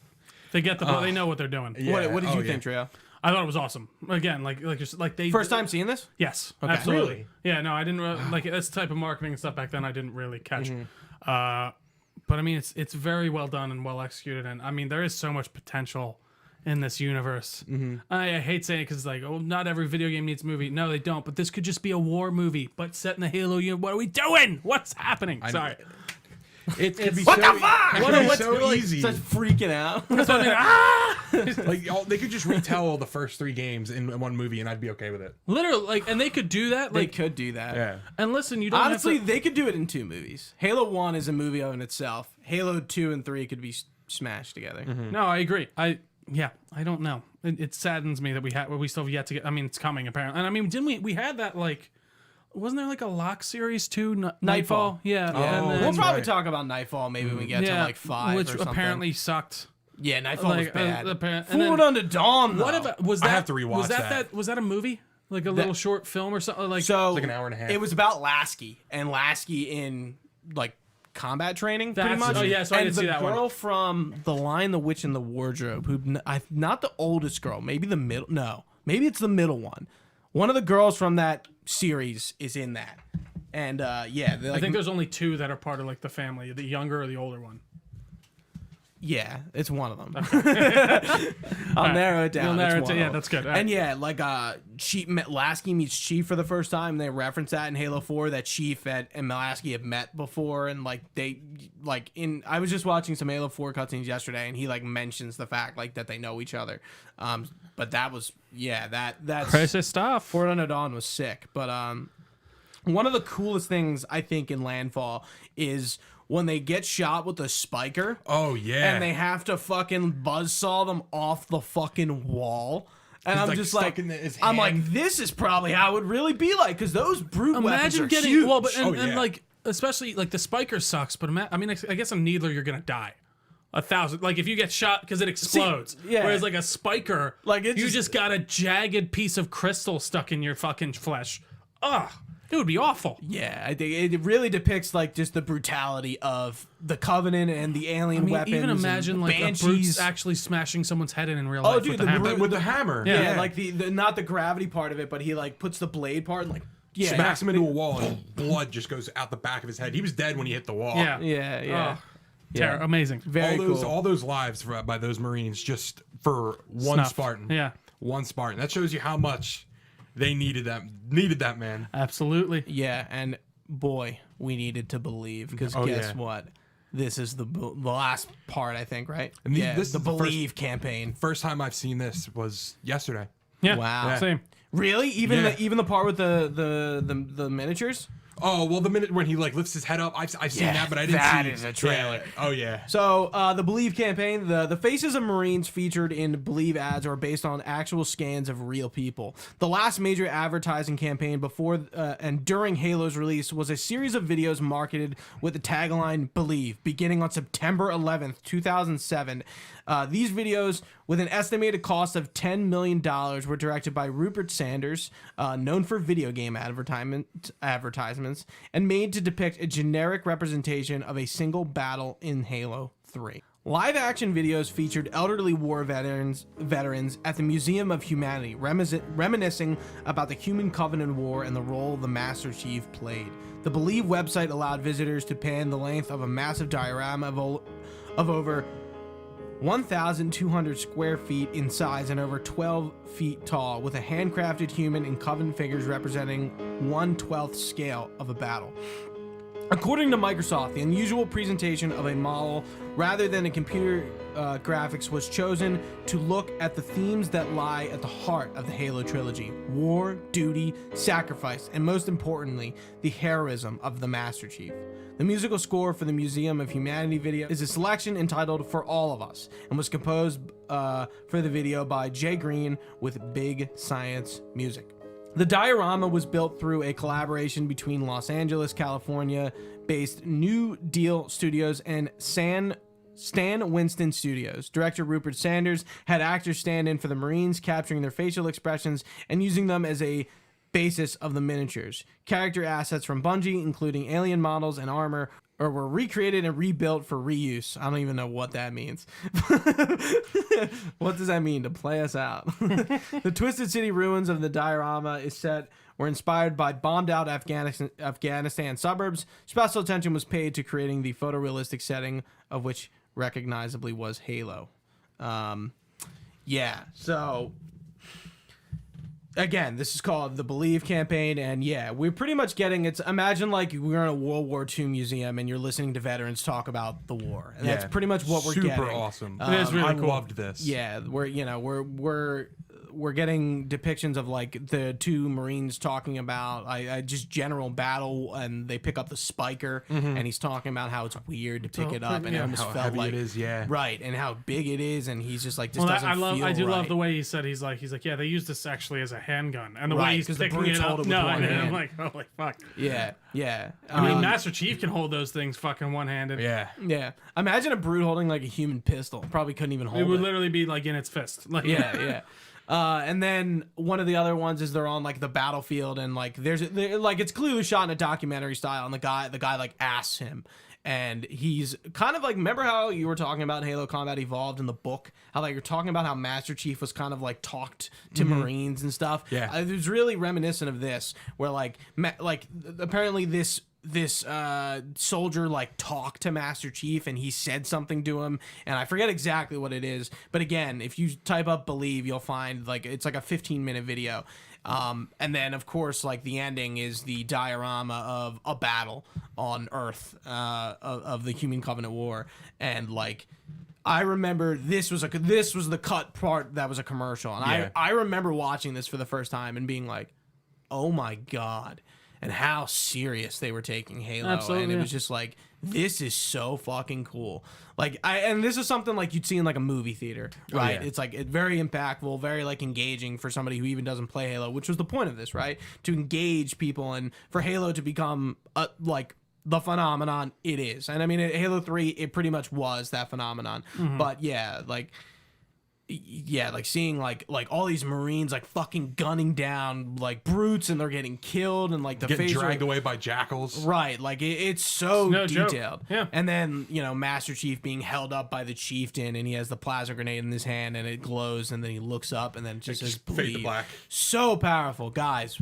They get they know what they're doing. Yeah. What did you yeah. think, Trio? I thought it was awesome. Again, like they First time seeing this? Yes, Okay. absolutely. Really? Yeah, no, I didn't like this type of marketing and stuff back then. I didn't really catch. Mm-hmm. But I mean, it's very well done and well executed, and I mean, there is so much potential in this universe. Mm-hmm. I hate saying it because like, oh, not every video game needs a movie. No, they don't. But this could just be a war movie, but set in the Halo universe. What are we doing? What's happening? Sorry. It could be What so, the fuck? It could be What's so like, easy. Such freaking out. Like they could just retell all the first 3 games in one movie, and I'd be okay with it. Literally, like, and they could do that. They Like, could do that. Yeah. and listen, you don't Honestly, have to, they could do it in 2 movies. Halo 1 is a movie in itself. Halo 2 and 3 could be smashed together. No, I agree. I don't know. It saddens me that we still have yet to get. I mean, it's coming apparently. And I mean, didn't we had that like? Wasn't there like a lock series too? Nightfall. Yeah. Oh, and then, We'll probably right. talk about Nightfall maybe when we get to like 5 which or something. apparently sucked. Yeah, Nightfall was like, bad. and Forward then- Unto Dawn, though. What about was that? I have to rewatch was that. that. Was that a movie? Like a little short film or something? Like So like an hour and a half. It was about Lasky and Lasky in like combat training, pretty That's- much. oh, yeah, so I and didn't the see that one. girl from The Lion, the Witch, and the Wardrobe, who not the oldest girl, maybe the middle. No, maybe it's the middle one. One of the girls from that series is in that, and yeah, I think there's only 2 that are part of like the family, the younger or the older one. yeah, it's one of them. I'll narrow it down. You'll narrow It's it one yeah, of them. that's good. And yeah, like Lasky meets Chief for the first time. They reference that in Halo 4 that Chief and Lasky have met before, and like they like in. I was just watching some Halo 4 cutscenes yesterday, and he like mentions the fact like that they know each other. But that was that's Crisis stuff. Forward Unto Dawn was sick. But one of the coolest things I think in Landfall is when they get shot with a spiker. Oh yeah. And they have to fucking buzzsaw them off the fucking wall. And I'm like, just stuck like, in his I'm like, hand. this is probably how it would really be like, because those brute weapons Imagine are getting huge. well, but and, Oh, and yeah. like especially like the spiker sucks, but I mean, I guess a needler you're gonna die. 1,000, like if you get shot because it explodes. yeah. Whereas like a spiker, Like, it you just- just got a jagged piece of crystal stuck in your fucking flesh. Ugh, it would be awful. Yeah, I think it really depicts like just the brutality of the Covenant and the alien I mean, weapons. even and imagine like a banshees. brute's actually smashing someone's head in real Oh, life dude, with the the hammer. brute- with the hammer. Yeah, like the not the gravity part of it, but he like puts the blade part and like smacks him into a wall, and blood just goes out the back of his head. He was dead when he hit the wall. Yeah, Yeah. Amazing. Very cool. All those lives by those Marines just for one Snuffed. Spartan. Yeah, One Spartan. That shows you how much they needed that man. absolutely. Yeah, and boy, we needed to believe because Oh, guess yeah. what? This is the last part, I think, right? And yeah, this the is the first- Believe campaign. First time I've seen this was yesterday. Yeah, Wow. same. Really? Even Yeah. even the part with the miniatures? Oh well, the minute when he like lifts his head up, I've seen that, but I didn't that see is a trailer. Yeah. Oh yeah. So the Believe campaign, the faces of Marines featured in Believe ads are based on actual scans of real people. The last major advertising campaign before and during Halo's release was a series of videos marketed with the tagline "Believe," beginning on September 11th, 2007. These videos, with an estimated cost of $10 million, were directed by Rupert Sanders, known for video game advertisements, and made to depict a generic representation of a single battle in Halo 3. Live action videos featured elderly war veterans at the Museum of Humanity, reminiscing about the Human Covenant War and the role the Master Chief played. The Believe website allowed visitors to pan the length of a massive diorama of over 1,200 square feet in size and over 12 feet tall, with a handcrafted human and Covenant figures representing 1/12 scale of a battle. According to Microsoft, the unusual presentation of a model rather than a computer graphics was chosen to look at the themes that lie at the heart of the Halo trilogy: war, duty, sacrifice, and most importantly, the heroism of the Master Chief. The musical score for the Museum of Humanity video is a selection entitled "For All of Us" and was composed for the video by Jay Green with Big Science Music. The diorama was built through a collaboration between Los Angeles, California-based New Deal Studios and Stan Winston Studios. Director Rupert Sanders had actors stand in for the Marines, capturing their facial expressions and using them as a basis of the miniatures. Character assets from Bungie, including alien models and armor, were recreated and rebuilt for reuse. I don't even know what that means. What does that mean? To play us out. The Twisted City ruins of the diorama were inspired by bombed out Afghanistan suburbs. Special attention was paid to creating the photorealistic setting of which recognizably was Halo. So again, this is called the Believe campaign, and yeah, we're pretty much getting it's. Imagine like we're in a World War II museum and you're listening to veterans talk about the war, and that's pretty much what we're getting. Super awesome. It is really I cool. loved this. Yeah, we're getting depictions of like the two Marines talking about just general battle, and they pick up the spiker, and he's talking about how it's weird to pick it up, and it almost How felt heavy like it is, yeah. right, and how big it is, and he's just like this Well, doesn't feel I do love right. the way he said he's like yeah, they used this actually as a handgun, and the Right, way he's 'cause the picking brutes it hold up. it with No, one and hand. I'm like, holy fuck. Yeah. I mean, Master Chief can hold those things fucking one-handed. Yeah. Yeah. Imagine a brute holding like a human pistol. Probably couldn't even hold It it. would literally be like in its fist. Like, Yeah. And then one of the other ones is they're on like the battlefield, and like like it's clearly shot in a documentary style, and the guy like asks him, and he's kind of like, remember how you were talking about Halo Combat Evolved in the book, how like you're talking about how Master Chief was kind of like talked to Marines and stuff. Yeah. It was really reminiscent of this, where like apparently this soldier like talked to Master Chief, and he said something to him, and I forget exactly what it is, but again, if you type up Believe, you'll find like it's like a 15-minute video. And then of course like the ending is the diorama of a battle on Earth of the Human Covenant War, and like I remember this was the cut part that was a commercial, and Yeah. I remember watching this for the first time and being like, oh my god, and how serious they were taking Halo. Absolutely, And it yeah. was just like, this is so fucking cool. Like and this is something like you'd see in like a movie theater, right? yeah. It's like very impactful, very like engaging for somebody who even doesn't play Halo, which was the point of this, right? To engage people and for Halo to become like the phenomenon it is. And I mean, Halo 3, it pretty much was that phenomenon. But yeah, like seeing like all these Marines like fucking gunning down like brutes, and they're getting killed, and like the Getting facial dragged away by jackals. right, like it's so no joke. detailed. Yeah. And then Master Chief being held up by the chieftain, and he has the plasma grenade in his hand, and it glows, and then he looks up, and then it just says Fade to Believe. black. So powerful, guys.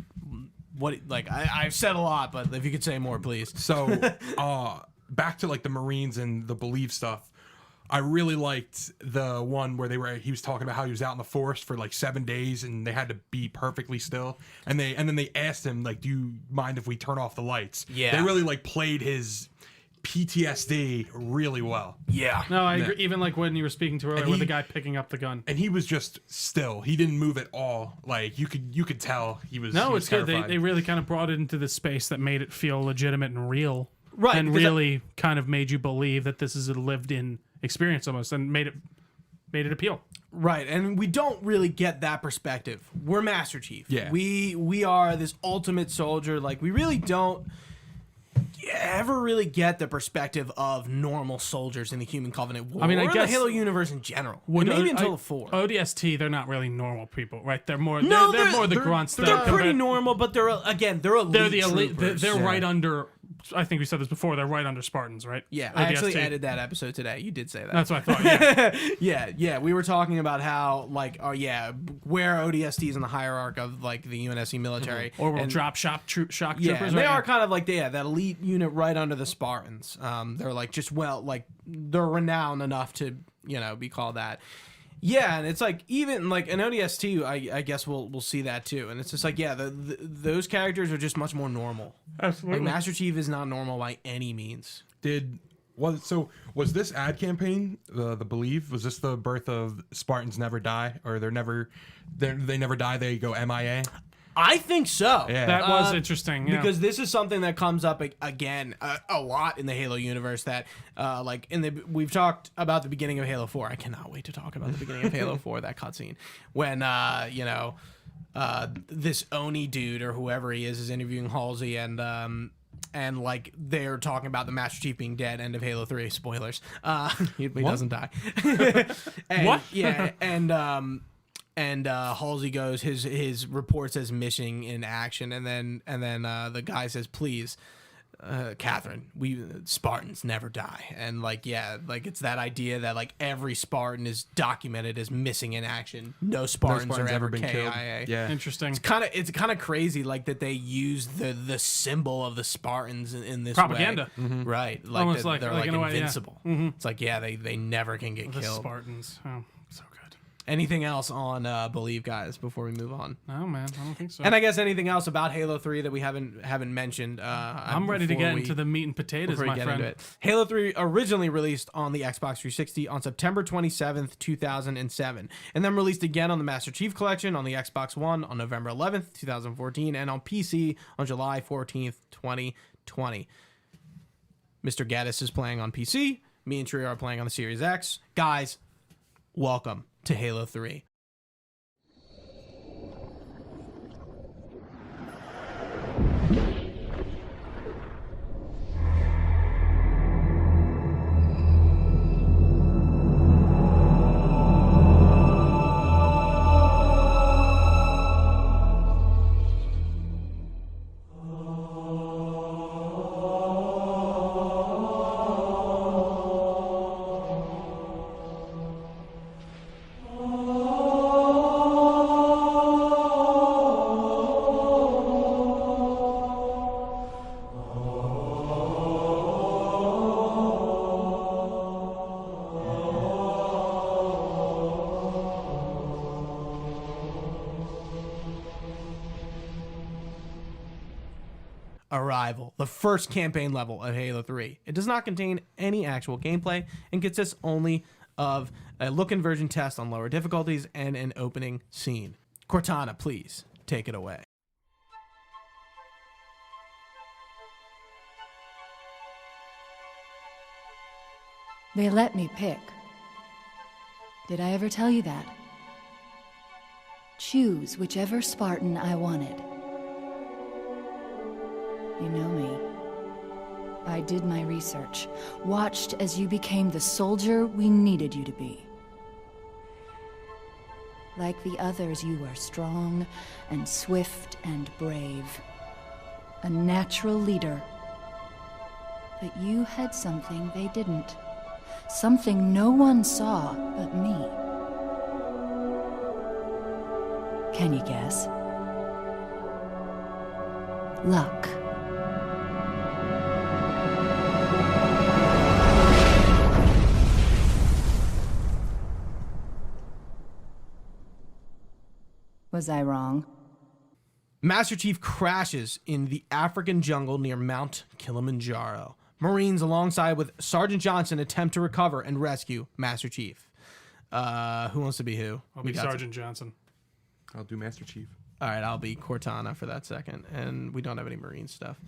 What I've said a lot, but if you could say more, please. So, back to like the Marines and the Believe stuff. I really liked the one where he was talking about how he was out in the forest for like 7 days, and they had to be perfectly still. And then they asked him like, "Do you mind if we turn off the lights?" Yeah. They really like played his PTSD really well. Yeah. No, I agree. Even like when you were speaking to earlier And with the he- guy picking up the gun. And he was just still. He didn't move at all. Like you could tell he was. No, he was it's good. terrified. They really kind of brought it into this space that made it feel legitimate and real. Right, And because really kind of made you believe that this is a lived-in experience almost, and made it appeal. Right, and we don't really get that perspective. We're Master Chief. Yeah. We are this ultimate soldier. Like, we really don't ever really get the perspective of normal soldiers in the Human Covenant War. I mean, I or in guess- the Halo universe in general. Would- And maybe I- until the 4. ODST, they're not really normal people, right? They're more. No, they're more the grunts. They're pretty normal, but they're elite. They're the elite. troopers. They're right under. I think we said this before. They're right under Spartans, right? Yeah, I actually ODST. edited that episode today. You did say that. That's what I thought. Yeah. Yeah. We were talking about how, like, where ODST is in the hierarchy of, like, the UNSC military. Or we'll And- drop shock shock Yeah, troopers. and they right? are kind of like that elite unit right under the Spartans. They're like they're renowned enough to be called that. Yeah, and it's like even like in ODS2, I guess we'll see that too. And it's just like those characters are just much more normal. Absolutely. Like Master Chief is not normal by any means. Was this ad campaign the Believe? Was this the birth of Spartans Never Die, or they never die? They go MIA. I think so. Yeah. That was interesting. Yeah. Because this is something that comes up again a lot in the Halo universe. That we've talked about the beginning of Halo 4. I cannot wait to talk about the beginning of Halo 4. That cutscene when this Oni dude or whoever he is interviewing Halsey and like they're talking about the Master Chief being dead. End of Halo 3. Spoilers. He doesn't die. And, What? Yeah. And Halsey goes, his report says missing in action, and then the guy says, please, Catherine, we Spartans never die. And it's that idea that like every Spartan is documented as missing in action. No Spartans are ever been killed. KIA. Yeah. Interesting. It's kind of crazy like that they use the symbol of the Spartans in this Propaganda. way. Right? Like Almost they're like like in a way, yeah. invincible. It's like they never can get The killed. Spartans. Oh, so good. Anything else on Believe, guys, before we move on? Oh man, I don't think so. And I guess anything else about Halo 3 that we haven't mentioned. I'm ready to get into the meat and potatoes, before we my get friend. into it. Halo 3 originally released on the Xbox 360 on September 27th, 2007, and then released again on the Master Chief Collection on the Xbox One on November 11th, 2014, and on PC on July 14th, 2020. Mr. Geddes is playing on PC. Me and Trio are playing on the Series X. Guys, welcome to Halo 3. Arrival, the first campaign level of Halo 3. It does not contain any actual gameplay and consists only of a look inversion test on lower difficulties and an opening scene. Cortana, please take it away. They let me pick. Did I ever tell you that? Choose whichever Spartan I wanted. You know me. I did my research, watched as you became the soldier we needed you to be. Like the others, you were strong and swift and brave. A natural leader. But you had something they didn't. Something no one saw but me. Can you guess? Luck. Was I wrong? Master Chief crashes in the African jungle near Mount Kilimanjaro, Marines, alongside with Sergeant Johnson, attempt to recover and rescue Master Chief. Who wants to be who? I'll be Sergeant Johnson. I'll do Master Chief. All right, I'll be Cortana for that second. And we don't have any Marine stuff.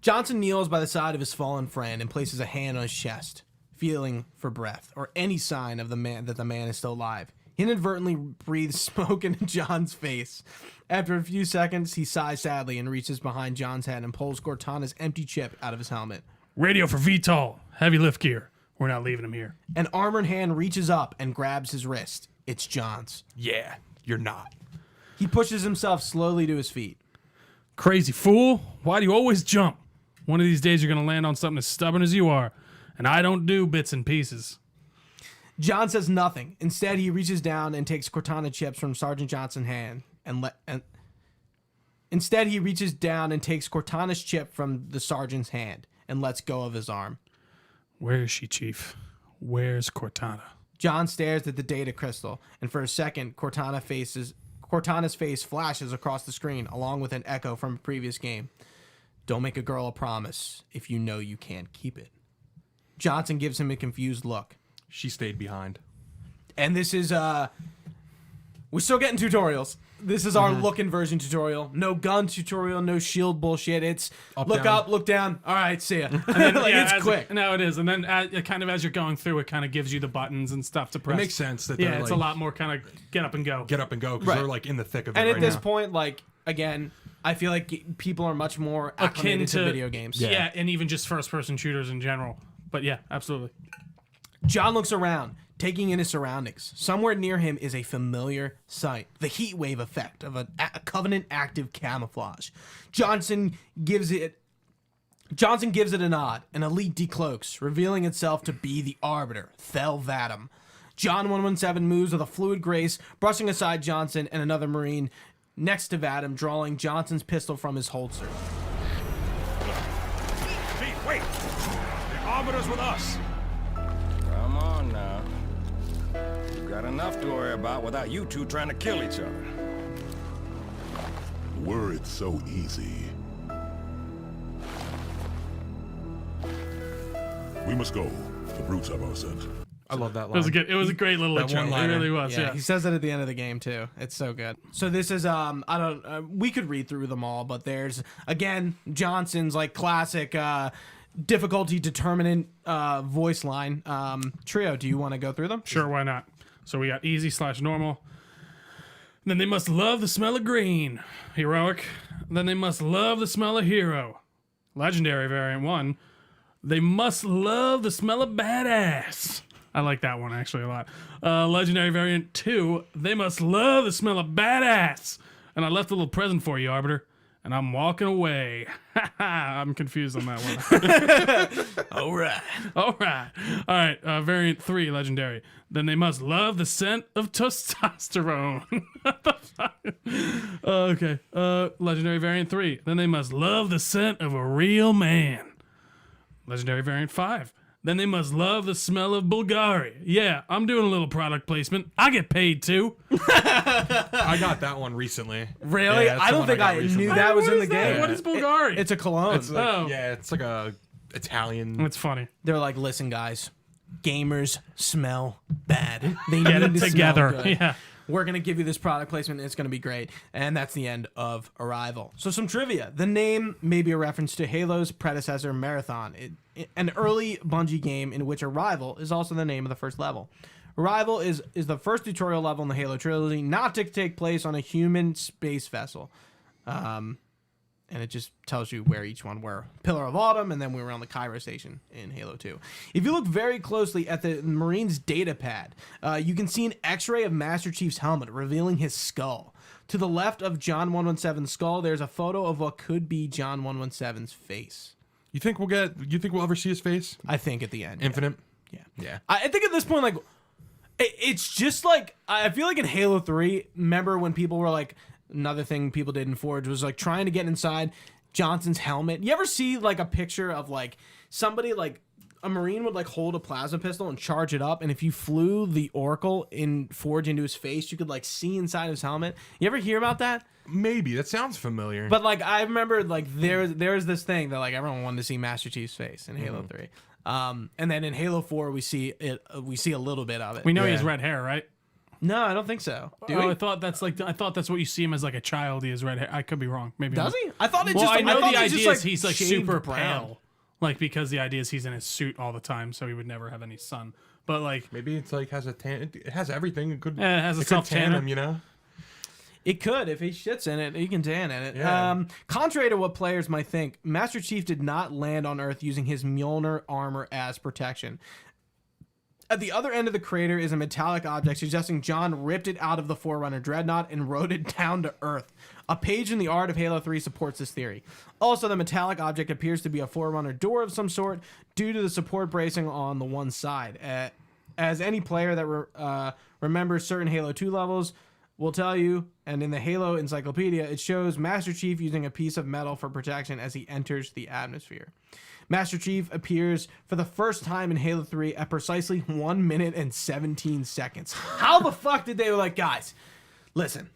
Johnson kneels by the side of his fallen friend and places a hand on his chest, feeling for breath or any sign of the man is still alive. He inadvertently breathes smoke into John's face. After a few seconds, he sighs sadly and reaches behind John's head and pulls Cortana's empty chip out of his helmet. Radio for VTOL. Heavy lift gear. We're not leaving him here. An armored hand reaches up and grabs his wrist. It's John's. Yeah, you're not. He pushes himself slowly to his feet. Crazy fool. Why do you always jump? One of these days you're going to land on something as stubborn as you are. And I don't do bits and pieces. John says nothing. Instead, he reaches down and takes Cortana chips from Sergeant Johnson's hand Instead, he reaches down and takes Cortana's chip from the sergeant's hand and lets go of his arm. Where is she, Chief? Where's Cortana? John stares at the data crystal, and for a second, Cortana's face flashes across the screen, along with an echo from a previous game. Don't make a girl a promise if you know you can't keep it. Johnson gives him a confused look. She stayed behind. And this is, we're still getting tutorials. This is our look inversion tutorial. No gun tutorial, no shield bullshit. It's look down. up, look down. All right, see ya. And then, Like, it's quick. No, it is. And then kind of as you're going through, it kind of gives you the buttons and stuff to press. It makes sense that Yeah, they're it's like, a lot more kind of get up and go. get up and go because Right. they're like in the thick of it And right at this now. point, like, again, I feel like people are much more Akin acclimated to to video games. Yeah, and even just first-person shooters in general. But yeah, absolutely. John looks around, taking in his surroundings. Somewhere near him is a familiar sight, the heat wave effect of a Covenant active camouflage. Johnson gives it a nod. An elite decloaks, revealing itself to be the Arbiter, Thel Vadam. John 117 moves with a fluid grace, brushing aside Johnson and another Marine next to Vadam, drawing Johnson's pistol from his holster. Chief, wait! The Arbiter's with us! Come on now. We've got enough to worry about without you two trying to kill each other. Were it so easy. We must go. The brutes have our scent. I love that It line. was a great little That intro. It one-liner. really was. Yeah. He says it at the end of the game too. It's so good. So this is we could read through them all, but there's again Johnson's like classic difficulty determinant voice line. Trio, do you want to go through them? Sure, why not? So we got easy/normal. Then they must love the smell of green. Heroic. Then they must love the smell of hero. Legendary variant 1. They must love the smell of badass. I like that one actually a lot. Legendary variant 2. They must love the smell of badass. And I left a little present for you, Arbiter. And I'm walking away. I'm confused on that one. All right. All right. Variant 3, legendary. Then they must love the scent of testosterone. What the fuck? Okay. Legendary variant 3. Then they must love the scent of a real man. Legendary variant 5. Then they must love the smell of Bulgari. Yeah, I'm doing a little product placement. I get paid too. I got that one recently. Really? Yeah, that's I the don't one think got I recently. knew that was What in is the that? game. What is Bulgari? It's a cologne. It's like, Oh. yeah, it's like a Italian. It's funny. They're like, listen, guys, gamers smell bad. They Get need it to together. smell good. Yeah. We're going to give you this product placement. And it's going to be great. And that's the end of Arrival. So some trivia. The name may be a reference to Halo's predecessor, Marathon, an early Bungie game in which Arrival is also the name of the first level. Arrival is the first tutorial level in the Halo trilogy not to take place on a human space vessel. And it just tells you where each one were. Pillar of Autumn, and then we were on the Cairo station in Halo 2. If you look very closely at the Marine's data pad, you can see an x-ray of Master Chief's helmet revealing his skull. To the left of John 117's skull, there's a photo of what could be John 117's face. You think we'll ever see his face? I think at the end. Infinite? Yeah. I think at this point, like, it's just like, I feel like in Halo 3, remember when people were like, another thing people did in Forge was like trying to get inside Johnson's helmet. You ever see like a picture of like somebody like a Marine would like hold a plasma pistol and charge it up, and if you flew the Oracle in Forge into his face, you could like see inside his helmet. You ever hear about that? Maybe that sounds familiar. But like I remember like there's this thing that like everyone wanted to see Master Chief's face in Halo 3. And then in Halo 4 we see a little bit of it. We know he has red hair, right? No, I don't think so. Do Oh, we? I thought that's what you see him as like a child. He has red hair. I could be wrong. Maybe Does he? I thought it Well, just I know thought the it just, idea is he's like shaved super brown. pale, like because the idea is he's in his suit all the time, so he would never have any sun. But like, Maybe it's like has a tan. It has everything. It could. it has a it could self tan tanner. him, you know. It could if he shits in it. He can tan in it. Yeah. Contrary to what players might think, Master Chief did not land on Earth using his Mjolnir armor as protection. At the other end of the crater is a metallic object suggesting John ripped it out of the Forerunner Dreadnought and rode it down to Earth. A page in the art of Halo 3 supports this theory. Also, the metallic object appears to be a Forerunner door of some sort due to the support bracing on the one side. As any player that remembers certain Halo 2 levels will tell you, and in the Halo Encyclopedia, it shows Master Chief using a piece of metal for protection as he enters the atmosphere. Master Chief appears for the first time in Halo 3 at precisely 1 minute and 17 seconds. How the fuck did they were like, guys, listen,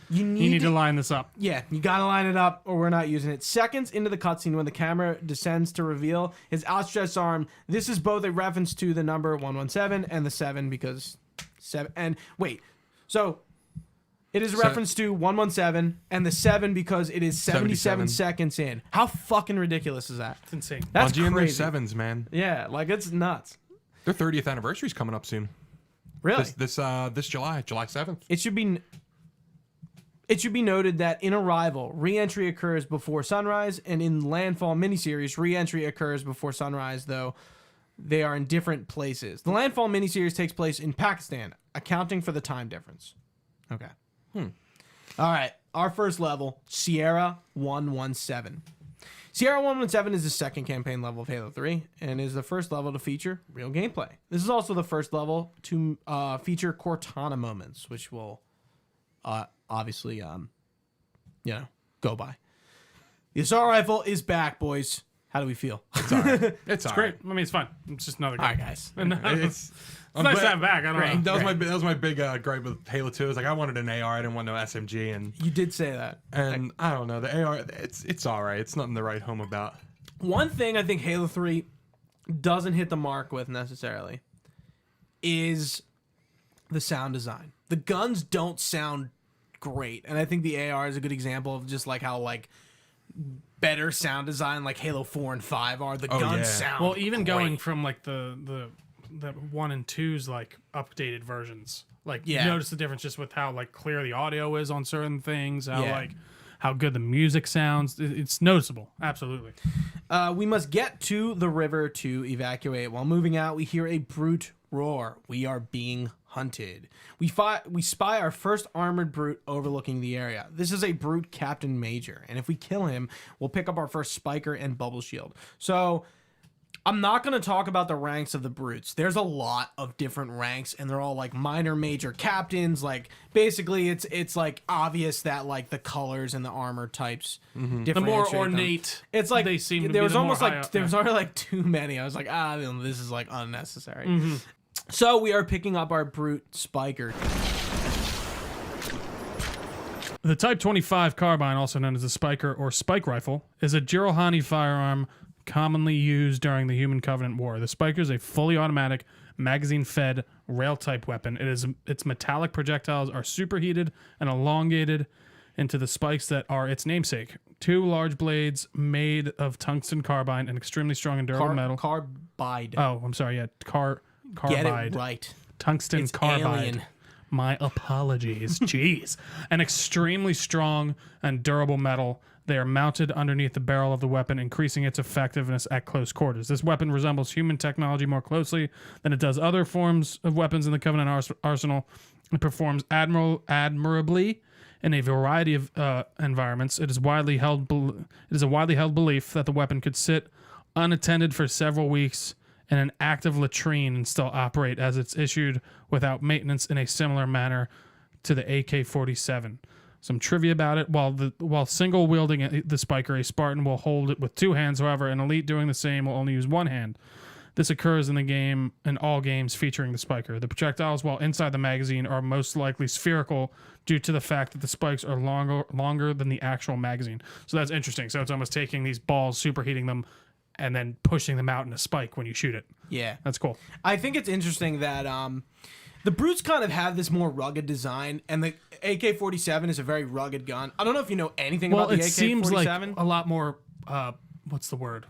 you need to line this up. Yeah, you gotta line it up or we're not using it. Seconds into the cutscene when the camera descends to reveal his outstretched arm, this is both a reference to the number 117 and the 7 because 7, and wait, so it is a reference to 117 and the 7 because it is 77 seconds in. How fucking ridiculous is that? It's insane. That's Bungie and their crazy. sevens, man. Yeah, like it's nuts. Their 30th anniversary is coming up soon. Really? This July 7th. It should be noted that in Arrival, re-entry occurs before sunrise, and in Landfall miniseries, re-entry occurs before sunrise, though they are in different places. The Landfall miniseries takes place in Pakistan, accounting for the time difference. Okay. All right, our first level, Sierra 117. Sierra 117 is the second campaign level of Halo 3 and is the first level to feature real gameplay. This is also the first level to feature Cortana moments, which will obviously, go by. The assault rifle is back, boys. How do we feel? It's all right. It's great. I mean, it's fine. It's just another All game. right, guys. It's nice to have back. I don't know. That was my big gripe with Halo 2. Is like I wanted an AR. I didn't want no SMG, and You did say that. I don't know, the AR. It's all right. It's nothing to write home about. One thing I think Halo 3 doesn't hit the mark with necessarily is the sound design. The guns don't sound great, and I think the AR is a good example of just like how like better sound design like Halo 4 and 5 are. The guns sound Well, even great. going from like the 1 and 2's like updated versions, like Yeah. you notice the difference just with how like clear the audio is on certain things, how Yeah. like how good the music sounds. It's noticeable. Absolutely. We must get to the river to evacuate. While moving out, we hear a brute roar. We are being hunted. We spy our first armored brute overlooking the area. This is a brute Captain Major, and if we kill him, we'll pick up our first spiker and bubble shield. So I'm not going to talk about the ranks of the brutes. There's a lot of different ranks, and they're all like minor, major captains. Like basically, it's like obvious that like the colors and the armor types The more differentiate them. ornate, It's like they seem to there be was the more almost high like up, there yeah. was already like too many. I was like, this is like unnecessary. So we are picking up our brute spiker. The Type 25 carbine, also known as the Spiker or Spike Rifle, is a Jirahani firearm commonly used during the Human Covenant War. The Spiker is a fully automatic, magazine-fed, rail-type weapon. Its metallic projectiles are superheated and elongated into the spikes that are its namesake. 2 large blades made of tungsten carbide and extremely strong and durable metal. Carbide. Oh, I'm sorry. Yeah, carbide. Get it right. Tungsten It's carbide. alien. My apologies. Jeez. An extremely strong and durable metal. They are mounted underneath the barrel of the weapon, increasing its effectiveness at close quarters. This weapon resembles human technology more closely than it does other forms of weapons in the Covenant arsenal. It performs admirably in a variety of environments. It is a widely held belief that the weapon could sit unattended for several weeks in an active latrine and still operate, as it's issued without maintenance in a similar manner to the AK-47. Some trivia about it: while single wielding the Spiker, a Spartan will hold it with 2 hands. However, an elite doing the same will only use 1 hand. This occurs in the game in all games featuring the spiker. The projectiles, while inside the magazine, are most likely spherical due to the fact that the spikes are longer than the actual magazine. So that's interesting. So it's almost taking these balls, superheating them, and then pushing them out in a spike when you shoot it. Yeah. That's cool. I think it's interesting that the Brutes kind of have this more rugged design, and the AK-47 is a very rugged gun. I don't know if you know anything about the AK-47. Well, it seems like a lot more, what's the word?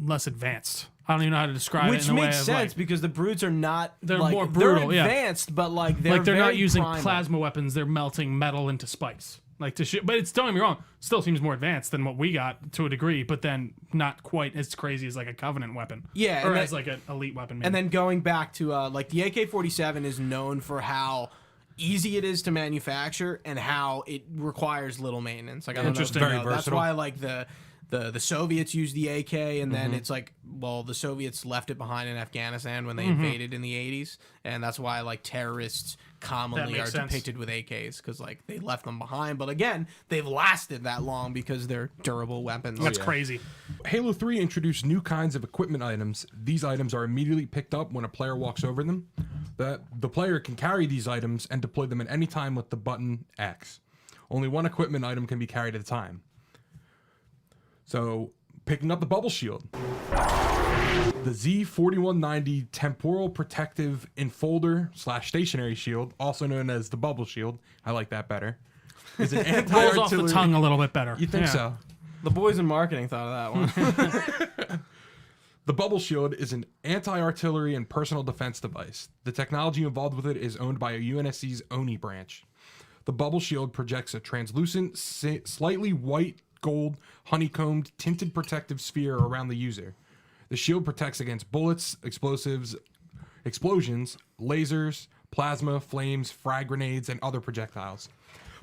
Less advanced. I don't even know how to describe it. Which in a way makes of, sense like, because the Brutes are not. They're like, more brutal, They're yeah. advanced, but like they're they're not very using primal. plasma weapons. They're melting metal into spikes. Like to shoot. But it's, don't get me wrong, still seems more advanced than what we got to a degree, but then not quite as crazy as like a Covenant weapon. Yeah, Or and as like an elite weapon. Maybe. And then going back to like the AK-47 is known for how easy it is to manufacture and how it requires little maintenance. Like I don't know if you Very know. That's versatile. why like the Soviets used the AK, and then it's like, well, the Soviets left it behind in Afghanistan when they invaded in the 80s, and that's why like terrorists commonly are makes sense. depicted with AKs because like they left them behind. But again, they've lasted that long because they're durable weapons. That's crazy. Halo 3 introduced new kinds of equipment items. These items are immediately picked up when a player walks over them. The player can carry these items and deploy them at any time with the button X. Only one equipment item can be carried at a time. So, picking up the bubble shield. The Z4190 Temporal Protective Enfolder / Stationary Shield, also known as the bubble shield, I like that better, is an Rolls off the anti-artillery... tongue a little bit better. You think so? The boys in marketing thought of that one. The bubble shield is an anti-artillery and personal defense device. The technology involved with it is owned by UNSC's ONI branch. The bubble shield projects a translucent, slightly white gold honeycombed tinted protective sphere around the user. The shield protects against bullets, explosives, explosions, lasers, plasma, flames, frag grenades, and other projectiles.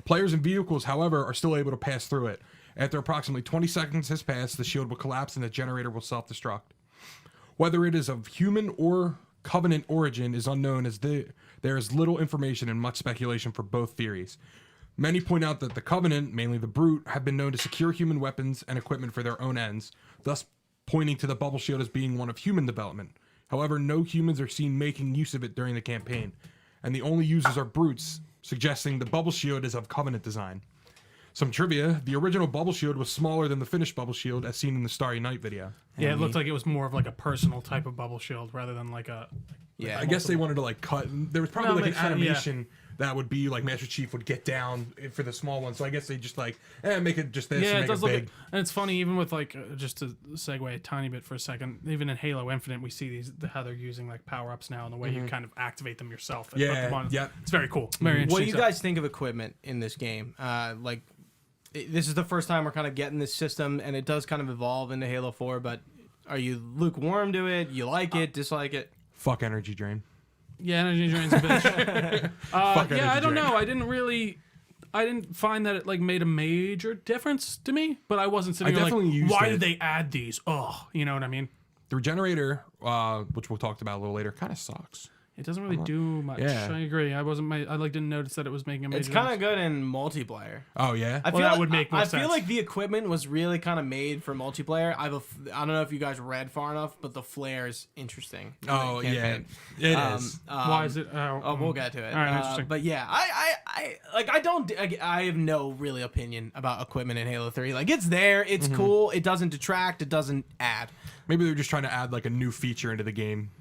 Players and vehicles, however, are still able to pass through it. After approximately 20 seconds has passed, the shield will collapse and the generator will self-destruct. Whether it is of human or Covenant origin is unknown, as there is little information and much speculation for both theories. Many point out that the Covenant, mainly the Brute, have been known to secure human weapons and equipment for their own ends, thus pointing to the bubble shield as being one of human development. However, no humans are seen making use of it during the campaign, and the only users are Brutes, suggesting the bubble shield is of Covenant design. Some trivia: the original bubble shield was smaller than the finished bubble shield as seen in the Starry Night video. Yeah, it looked like it was more of like a personal type of bubble shield rather than like a... Yeah, I guess they wanted to like cut. There was probably No, like an makes sense, animation that would be like Master Chief would get down for the small one. So I guess they just like make it just this. Yeah, and it make does it look... big. And it's funny, even with like, just to segue a tiny bit for a second, even in Halo Infinite, we see how they're using like power-ups now and the way you kind of activate them yourself. And put them on. Yeah. It's very cool. Very interesting What do you stuff. guys think of equipment in this game? This is the first time we're kind of getting this system, and it does kind of evolve into Halo 4, but are you lukewarm to it? You like it, dislike it? Fuck energy drain. Yeah, energy drain's a bitch. Fuck yeah, energy I don't drain. know. I didn't find that it like made a major difference to me, but I wasn't sitting there definitely like, used why it. did they add these? Oh, you know what I mean? The regenerator, which we'll talk about a little later, kind of sucks. It doesn't really do much. Yeah. I agree. I didn't notice that it was making a major It's kind of difference. good in multiplayer. Oh yeah. I Well, that would make more I sense. feel like the equipment was really kind of made for multiplayer. I don't know if you guys read far enough, but the flare is interesting. in the Oh yeah. campaign. It is. Why is it? Oh, we'll get to it. All right, interesting. But yeah, I have no really opinion about equipment in Halo 3. Like, it's there, it's cool, it doesn't detract, it doesn't add. Maybe they're just trying to add like a new feature into the game.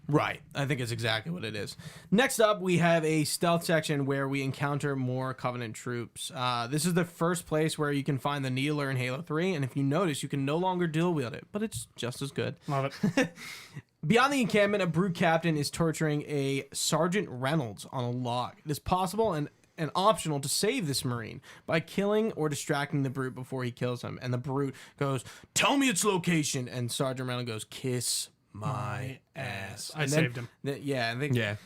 Right. I think it's exactly what it is. Next up, we have a stealth section where we encounter more Covenant troops. This is the first place where you can find the Needler in Halo 3, and if you notice, you can no longer dual wield it, but it's just as good. Love it. Beyond the encampment, a Brute captain is torturing a Sergeant Reynolds on a log. It is possible and optional to save this Marine by killing or distracting the Brute before he kills him. And the Brute goes, "Tell me its location," and Sergeant Reynolds goes, "Kiss my ass." I And then- saved him. Yeah, I think. Yeah.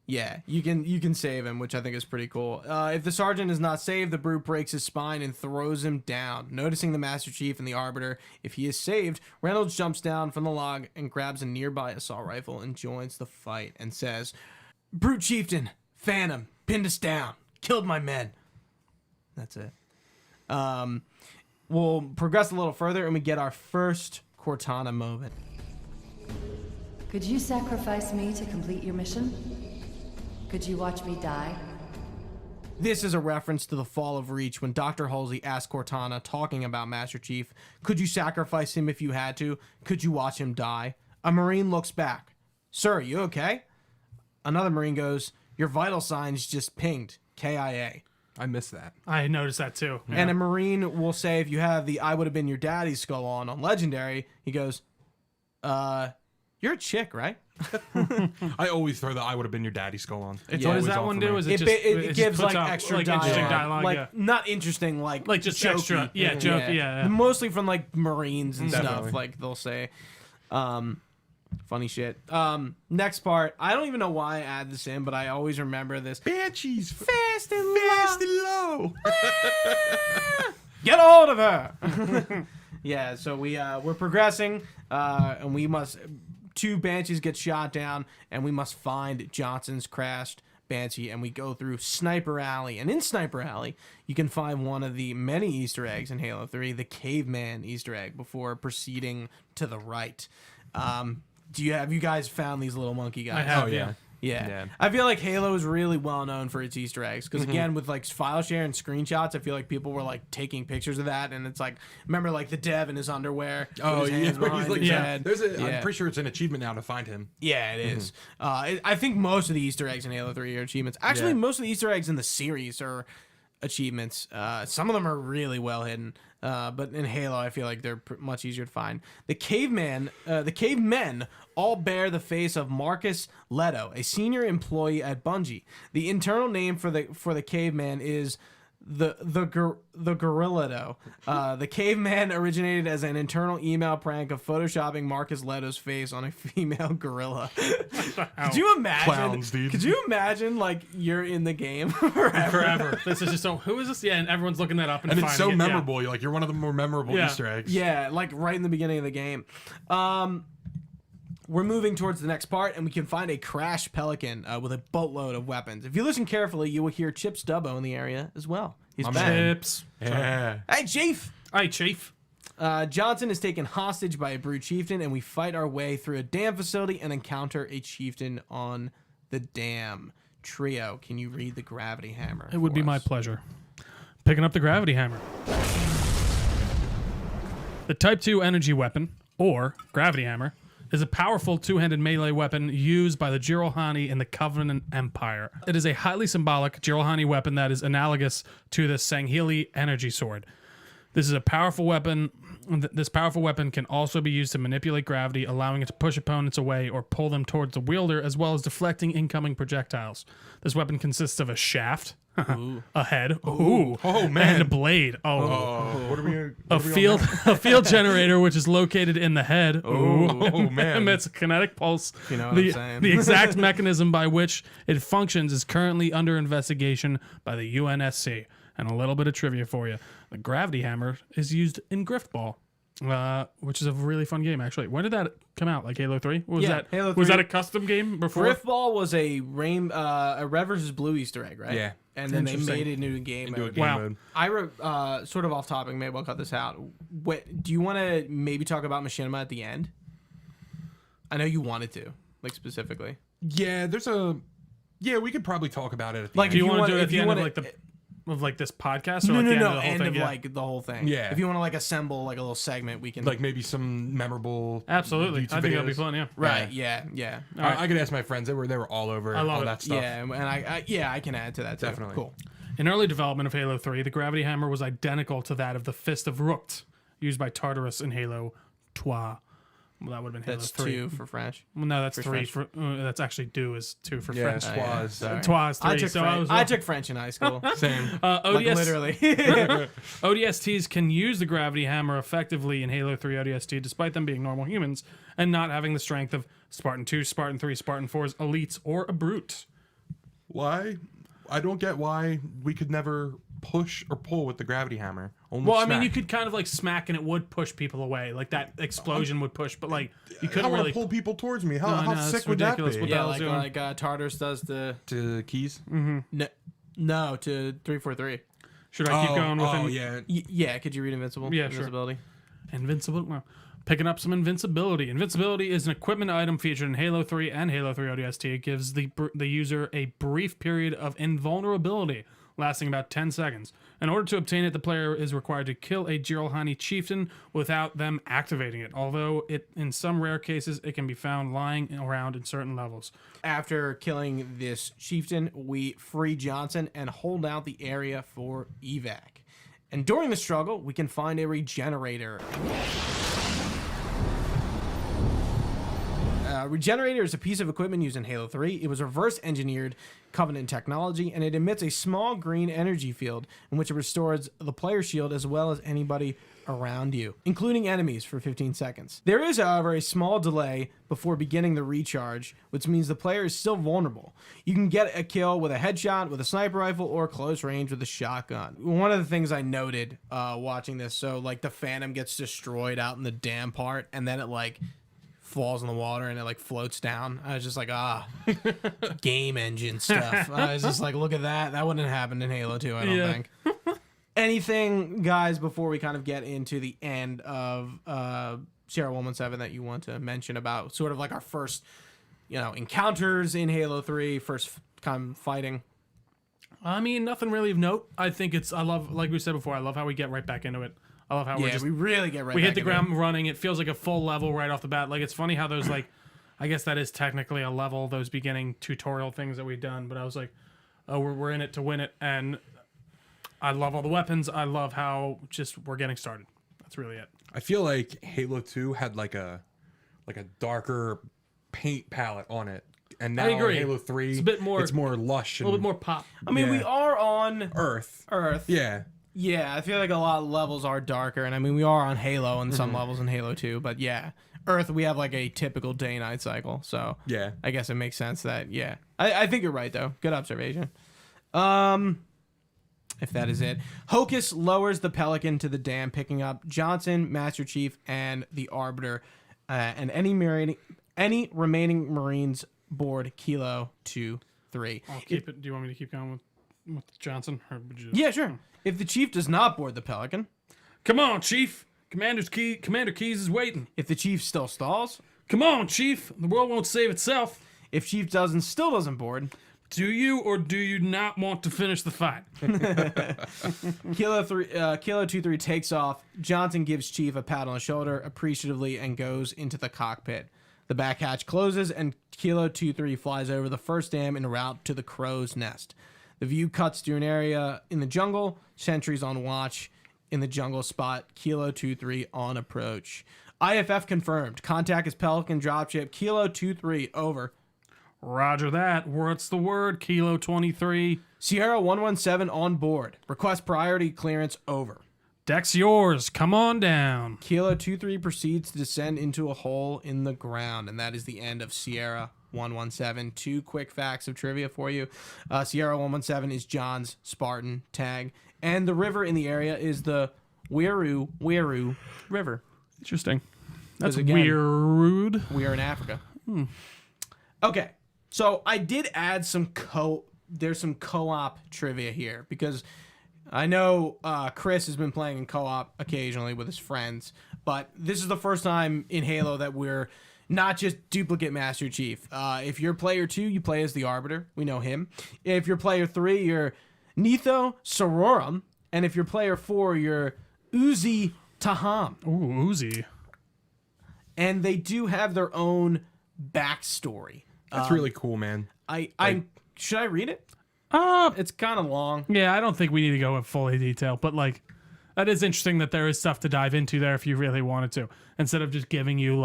Yeah, you can save him, which I think is pretty cool. If the sergeant is not saved, the Brute breaks his spine and throws him down. Noticing the Master Chief and the Arbiter, if he is saved, Reynolds jumps down from the log and grabs a nearby assault rifle and joins the fight and says, "Brute Chieftain, Phantom, pinned us down, killed my men." That's it. We'll progress a little further and we get our first Cortana moment. Could you sacrifice me to complete your mission? Could you watch me die? This is a reference to the Fall of Reach when Dr. Halsey asked Cortana, talking about Master Chief, could you sacrifice him if you had to? Could you watch him die? A Marine looks back. Sir, you okay? Another Marine goes, your vital signs just pinged. KIA. I missed that. I noticed that too. Yeah. And a Marine will say, if you have the I would have been your daddy's skull on Legendary, he goes, you're a chick, right? I always throw the I would have been your daddy skull on. It's Yeah. What always does that on one for do? me. Is It, just, it gives puts like out, extra like, dialogue. interesting dialogue, like yeah. not interesting, like Like just jokey. extra, yeah, joke, yeah. Mostly from like Marines and Definitely. stuff. Like they'll say, funny shit. Next part. I don't even know why I add this in, but I always remember this. Banshees. Fast and Fast and low. Get a hold of her. Yeah, so we're progressing, and we must. 2 Banshees get shot down, and we must find Johnson's crashed Banshee, and we go through Sniper Alley. And in Sniper Alley, you can find one of the many Easter eggs in Halo 3, the Caveman Easter egg, before proceeding to the right. Have you guys found these little monkey guys? I have, Oh, yeah. yeah. Yeah. Yeah. I feel like Halo is really well known for its Easter eggs because again, with like file share and screenshots, I feel like people were like taking pictures of that, and it's like, remember like the dev in his underwear? Oh with his yeah, hands where behind he's like, his yeah. head? There's a. Yeah. I'm pretty sure it's an achievement now to find him. Yeah, it is. I think most of the Easter eggs in Halo 3 are achievements. Actually, Yeah. most of the Easter eggs in the series are achievements. Some of them are really well hidden. But in Halo, I feel like they're much easier to find. The cavemen all bear the face of Marcus Leto, a senior employee at Bungie. The internal name for the caveman is the Gorillado. The caveman originated as an internal email prank of photoshopping Marcus Leto's face on a female gorilla. Could you imagine? Clowns, dude. Could you imagine like you're in the game forever? Forever. This is just so. Who is this? Yeah, and everyone's looking that up and And it's finding so it, memorable. You're one of the more memorable Yeah. Easter eggs. Yeah, like right in the beginning of the game. We're moving towards the next part, and we can find a crashed Pelican with a boatload of weapons. If you listen carefully, you will hear Chip Stubbo in the area as well. He's I'm back. Yeah. Chips. Yeah. Hey, Chief! Hi, Chief. Johnson is taken hostage by a brute chieftain, and we fight our way through a dam facility and encounter a chieftain on the dam. Trio, can you read the gravity hammer? It would for be my us? pleasure. Picking up the gravity hammer. The Type 2 energy weapon, or gravity hammer, is a powerful two-handed melee weapon used by the Jiralhani in the Covenant Empire. It is a highly symbolic Jiralhani weapon that is analogous to the Sangheili energy sword. This is a powerful weapon. This powerful weapon can also be used to manipulate gravity, allowing it to push opponents away or pull them towards the wielder, as well as deflecting incoming projectiles. This weapon consists of a shaft, a head, Oh, man. and a blade. What are we? A field generator, which is located in the head. Oh, man. Emits a kinetic pulse. You know what I'm the, saying. the exact mechanism by which it functions is currently under investigation by the UNSC. And a little bit of trivia for you: the gravity hammer is used in Griftball, which is a really fun game. Actually, when did that come out? Like Halo 3? Was Yeah, that Halo was 3. that a custom game before? Griffball was a a Red vs. Blue Easter egg, right? Yeah. And then they Interesting. made a new game Into a mode. game Wow. mode. I sort of off topic. Maybe I'll cut this out. Do you want to maybe talk about Machinima at the end? I know you wanted to, like specifically. Yeah, Yeah, we could probably talk about it at the Like, end. Do you if you want to do want- it at if the you end of wanna- like of this podcast, or No, at no, the end no. of the whole End thing? of Yeah. like the whole thing. Yeah. If you want to like assemble like a little segment, we can. like maybe some memorable. Absolutely, YouTube I think that'd be videos. fun. Yeah. right. Yeah. I could ask my friends. They were all over love all it. that stuff. Yeah. And I can add to that too. Definitely. Cool. In early development of Halo 3, the gravity hammer was identical to that of the Fist of Rukt, used by Tartarus in Halo 2. Well, that would have been Halo That's 3. 2 for French. Well, no, that's for 3. French. That's actually do is 2 for Yeah, French. Squaz. Sorry. Twas 3. I took so French. I took French in high school. Same. Like ODS, literally. ODSTs can use the gravity hammer effectively in Halo 3 ODST, despite them being normal humans and not having the strength of Spartan 2, Spartan 3, Spartan 4's elites, or a brute. Why? I don't get why we could never push or pull with the gravity hammer. Only Well, I mean, smack. you could kind of like smack and it would push people away. Like that explosion would push, but like you I couldn't want really to pull people towards me. How, No, how no, sick that's would that ridiculous. be? What the Yeah, hell's doing? like Tartarus does the To keys? no to 343. Should I keep going with Oh, it? yeah. Yeah, could you read Invincible? Yeah, sure. Invincibility. Invincible. Well, Picking up some invincibility. Invincibility is an equipment item featured in Halo 3 and Halo 3 ODST. It gives the user a brief period of invulnerability, lasting about 10 seconds. In order to obtain it, the player is required to kill a Jiralhani chieftain without them activating it, although in some rare cases it can be found lying around in certain levels. After killing this chieftain, we free Johnson and hold out the area for evac. And during the struggle, we can find a regenerator. Regenerator is a piece of equipment used in Halo 3. It was reverse engineered Covenant technology, and it emits a small green energy field in which it restores the player shield as well as anybody around you, including enemies, for 15 seconds. There is, however, a small delay before beginning the recharge, which means the player is still vulnerable. You can get a kill with a headshot, with a sniper rifle, or close range with a shotgun. One of the things I noted watching this, so like the Phantom gets destroyed out in the dam part, and then it like falls in the water and it like floats down. I was just like, game engine stuff. I was just like, look at that. That wouldn't happen in Halo 2, I don't think. Anything, guys, before we kind of get into the end of Sierra 117 that you want to mention about sort of like our first, encounters in Halo 3, first kind of fighting? I mean, nothing really of note. I think I love, like we said before, I love how we get right back into it. I love how we really get right. We back hit the into ground running. It feels like a full level right off the bat. Like, it's funny how those I guess that is technically a level. Those beginning tutorial things that we've done. But I was like, oh, we're in it to win it, and I love all the weapons. I love how just we're getting started. That's really it. I feel like Halo 2 had like a darker paint palette on it, and now I agree. Halo 3 it's a bit more. It's more lush. A little bit more pop. I mean, we are on Earth. Yeah. Yeah, I feel like a lot of levels are darker, and I mean, we are on Halo and some levels in Halo 2, but yeah. Earth, we have like a typical day-night cycle, so yeah. I guess it makes sense that, yeah. I think you're right, though. Good observation. If that is it. Hocus lowers the Pelican to the dam, picking up Johnson, Master Chief, and the Arbiter, and any remaining Marines board Kilo 2-3. I'll keep it. Do you want me to keep going with Johnson? Or would you... Yeah, sure. If the Chief does not board the Pelican... Come on, Chief. Commander Keyes is waiting. If the Chief still stalls... Come on, Chief. The world won't save itself. If Chief still doesn't board... Do you or do you not want to finish the fight? Kilo 2-3 takes off. Johnson gives Chief a pat on the shoulder appreciatively and goes into the cockpit. The back hatch closes and Kilo 2-3 flies over the first dam en route to the crow's nest. The view cuts through an area in the jungle. Sentries on watch in the jungle spot Kilo 2-3 on approach. IFF confirmed. Contact is Pelican dropship Kilo 2-3 over. Roger that. What's the word? Kilo 23. Sierra 117 on board. Request priority clearance over. Deck's yours. Come on down. Kilo 2-3 proceeds to descend into a hole in the ground, and that is the end of Sierra 117. Two quick facts of trivia for you. Sierra 117 is John's Spartan tag, and the river in the area is the Weru River. Interesting. That's again, weird. We are in Africa. Okay, so I did add there's some co-op trivia here, because I know Chris has been playing in co-op occasionally with his friends, but this is the first time in Halo that we're not just duplicate Master Chief. If you're player 2, you play as the Arbiter. We know him. If you're player 3, you're Netho Sororum. And if you're player 4, you're Uzi Taham. Ooh, Uzi. And they do have their own backstory. That's really cool, man. Should I read it? It's kind of long. Yeah, I don't think we need to go in fully detail, but that is interesting that there is stuff to dive into there if you really wanted to, instead of just giving you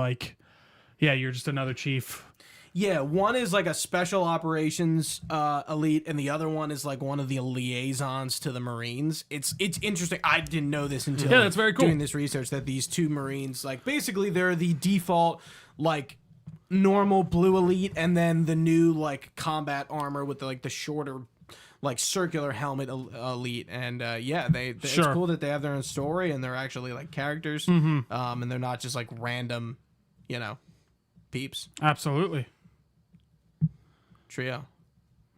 you're just another chief. Yeah, one is like a special operations elite, and the other one is like one of the liaisons to the Marines. It's interesting. I didn't know this until that's very cool. Doing this research, that these two Marines, basically they're the default normal blue elite, and then the new combat armor with the shorter circular helmet elite. And it's cool that they have their own story, and they're actually characters, and they're not just random peeps. Absolutely. Trio,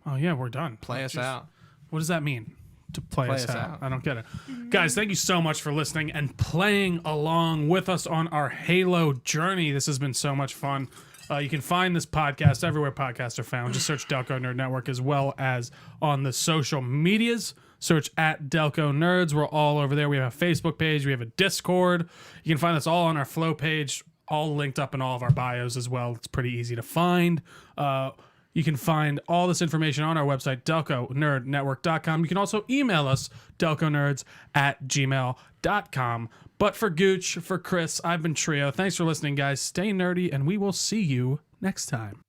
Oh yeah, we're done. play us out. What does that mean? to play us out. I don't get it. Guys, thank you so much for listening and playing along with us on our Halo journey. This has been so much fun. You can find this podcast everywhere podcasts are found. Just search Delco Nerd Network, as well as on the social medias. Search at Delco Nerds. We're all over there. We have a Facebook page. We have a Discord. You can find us all on our Flow page, all linked up in all of our bios as well. It's pretty easy to find. You can find all this information on our website, delconerdnetwork.com. You can also email us, delconerds@gmail.com. But for Gooch, for Chris, I've been Trio. Thanks for listening, guys. Stay nerdy, and we will see you next time.